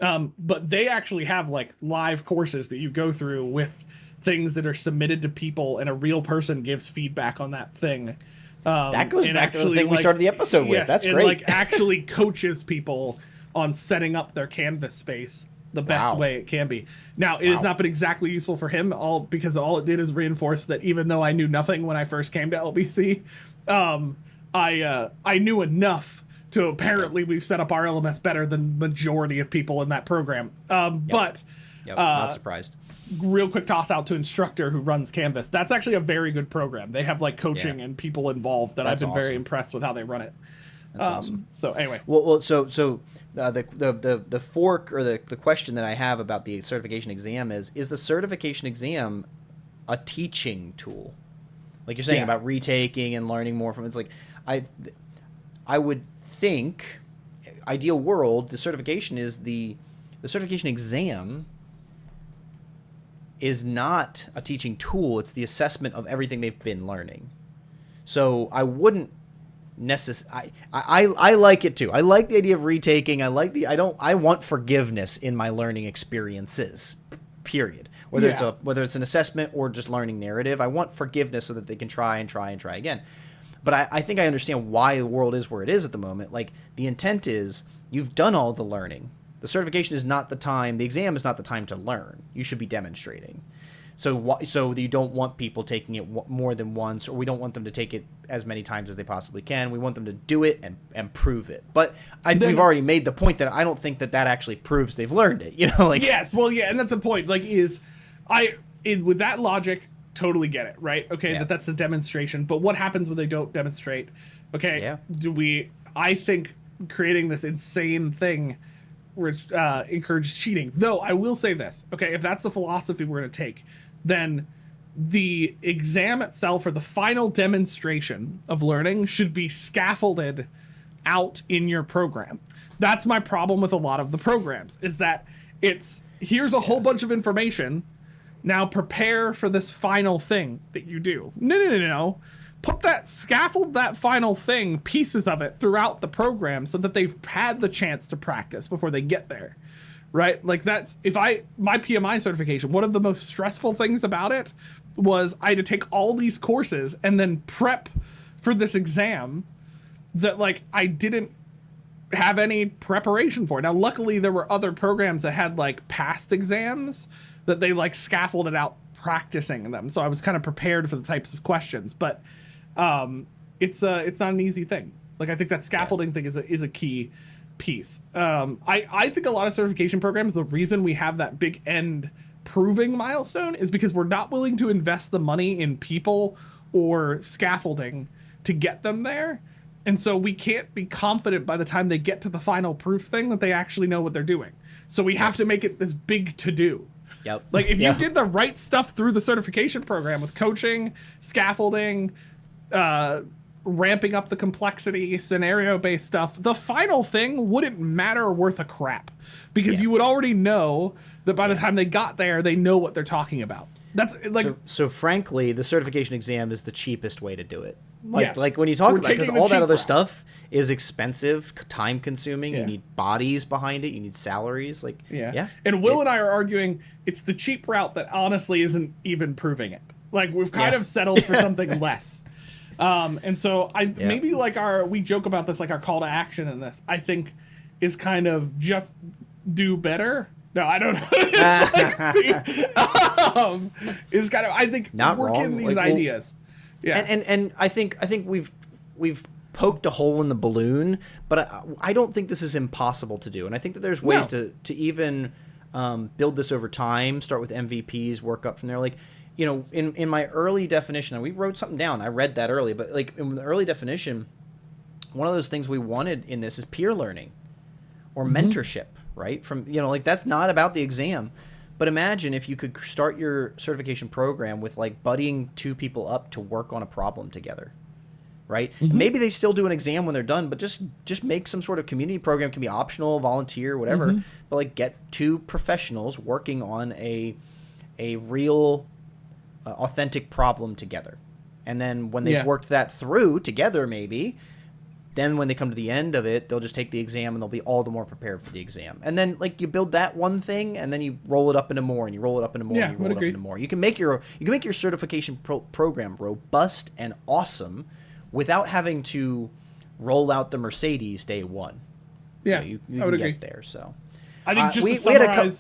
But they actually have live courses that you go through with things that are submitted to people, and a real person gives feedback on that thing. That goes back to the thing we started the episode with. That's great. And actually coaches people on setting up their canvas space the best way it can be. Now, it has not been exactly useful for him, because all it did is reinforce that even though I knew nothing when I first came to LBC, I knew enough to apparently we've set up our LMS better than majority of people in that program. But not surprised. Real quick toss out to instructor who runs Canvas. That's actually a very good program. They have coaching and people involved that I've been very impressed with how they run it. That's awesome. So anyway, the fork, or the question that I have about the certification exam is the certification exam a teaching tool? Like you're saying about retaking and learning more from it. It's I would think, ideal world, the certification is the certification exam is not a teaching tool. It's the assessment of everything they've been learning. So I wouldn't I like it too. I like the idea of retaking. I want forgiveness in my learning experiences. Period. whether it's an assessment or just learning narrative. I want forgiveness so that they can try and try and try again. But I think I understand why the world is where it is at the moment. Like, the intent is you've done all the learning. The certification is not the time. The exam is not the time to learn. You should be demonstrating. So you don't want people taking it more than once, or we don't want them to take it as many times as they possibly can. We want them to do it and prove it. But we've already made the point that I don't think that actually proves they've learned it. You know, like, yes, well, yeah, and that's the point. Like, with that logic, totally get it, right? Okay, that's the demonstration. But what happens when they don't demonstrate? Okay, I think creating this insane thing which encourages cheating. Though I will say this, okay, if that's the philosophy we're going to take, then the exam itself, or the final demonstration of learning, should be scaffolded out in your program. That's my problem with a lot of the programs, is that here's a whole bunch of information. Now prepare for this final thing that you do. No. Scaffold that final thing, pieces of it, throughout the program so that they've had the chance to practice before they get there. Right? Like, that's, my PMI certification, one of the most stressful things about it was I had to take all these courses and then prep for this exam that, like, I didn't have any preparation for. Now, luckily there were other programs that had, like, past exams that they, like, scaffolded out practicing them. So I was kind of prepared for the types of questions, but it's not an easy thing. Like, I think that scaffolding thing is a key piece. I think a lot of certification programs, the reason we have that big end proving milestone is because we're not willing to invest the money in people or scaffolding to get them there. And so we can't be confident by the time they get to the final proof thing that they actually know what they're doing. So we have to make it this big to do. Yep. Like, if you did the right stuff through the certification program with coaching, scaffolding, ramping up the complexity, scenario-based stuff, the final thing wouldn't matter worth a crap, because you would already know that by the time they got there, they know what they're talking about. That's like, so frankly, the certification exam is the cheapest way to do it. Like when you talk about it, because all that other stuff is expensive, time consuming. You need bodies behind it. You need salaries. Like, And Will and I are arguing it's the cheap route that honestly isn't even proving it. Like, we've kind of settled for something less. And so maybe like we joke about this, like our call to action in this, I think, is kind of just do better. No, I don't know. Is kind of, I think, not work wrong. in these ideas. And I think we've poked a hole in the balloon, but I don't think this is impossible to do. And I think that there's ways to even build this over time, start with MVPs, work up from there. Like, you know, in my early definition, and we wrote something down, I read that early, but like in the early definition, one of those things we wanted in this is peer learning or mentorship, right? From, you know, like, that's not about the exam, but imagine if you could start your certification program with like buddying two people up to work on a problem together, right? Maybe they still do an exam when they're done, but just make some sort of community program. It can be optional, volunteer, whatever, but like get two professionals working on a real authentic problem together. And then when they've worked that through together, maybe then when they come to the end of it, they'll just take the exam and they'll be all the more prepared for the exam. And then, like, you build that one thing and then you roll it up into more and you roll it up into more and you roll it up into more. You can make your certification program robust and awesome without having to roll out the Mercedes day one. Yeah, you I would can agree. Get there. So I think just to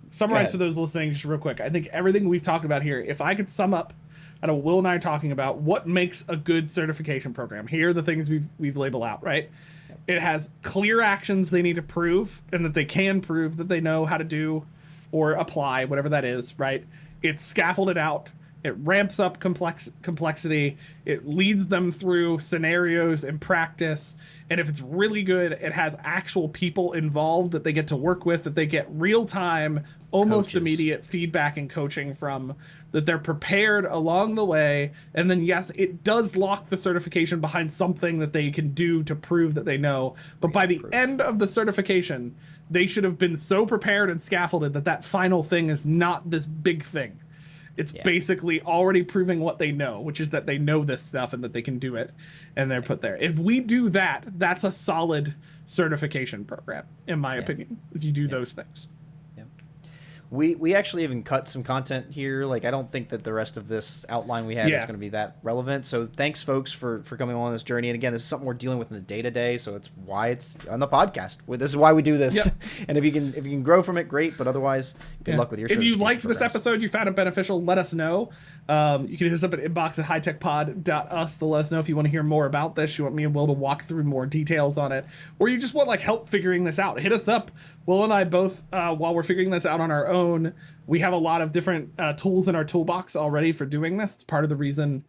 summarize for those listening just real quick, I think everything we've talked about here, if I could sum up, I know Will and I are talking about what makes a good certification program. Here are the things we've labeled out, right? Yep. It has clear actions they need to prove, and that they can prove that they know how to do or apply, whatever that is, right? It's scaffolded out. It ramps up complexity. It leads them through scenarios and practice. And if it's really good, it has actual people involved that they get to work with, that they get real-time, almost immediate feedback and coaching from, that they're prepared along the way. And then, yes, it does lock the certification behind something that they can do to prove that they know. But by the end of the certification, they should have been so prepared and scaffolded that that final thing is not this big thing. It's basically already proving what they know, which is that they know this stuff and that they can do it, and they're put there. If we do that, that's a solid certification program, in my opinion, if you do those things. We actually even cut some content here. Like, I don't think that the rest of this outline we had is going to be that relevant. So thanks, folks, for coming on this journey. And again, this is something we're dealing with in the day-to-day, so it's why it's on the podcast. This is why we do this. Yep. And if you can grow from it, great. But otherwise, good luck with your If you liked this episode, you found it beneficial, let us know. You can hit us up at inbox@hightechpod.us to let us know if you want to hear more about this. You want me and Will to walk through more details on it, or you just want like help figuring this out. Hit us up. Will and I both, while we're figuring this out on our own, we have a lot of different tools in our toolbox already for doing this. It's part of the reason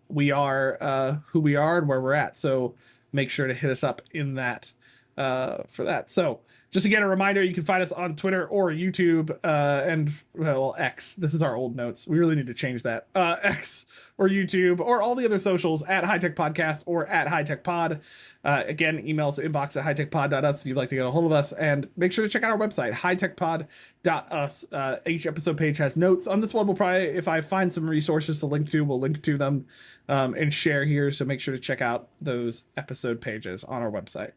we are who we are and where we're at. So make sure to hit us up in that for that. So just again, a reminder, you can find us on Twitter or YouTube and, well, X. This is our old notes. We really need to change that. X or YouTube or all the other socials at High Tech Podcast or at High Tech Pod. Again, email us at inbox@hightechpod.us if you'd like to get a hold of us. And make sure to check out our website, hightechpod.us. Each episode page has notes. On this one, we'll probably, if I find some resources to link to, we'll link to them and share here. So make sure to check out those episode pages on our website.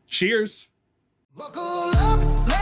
Cheers! Buckle up.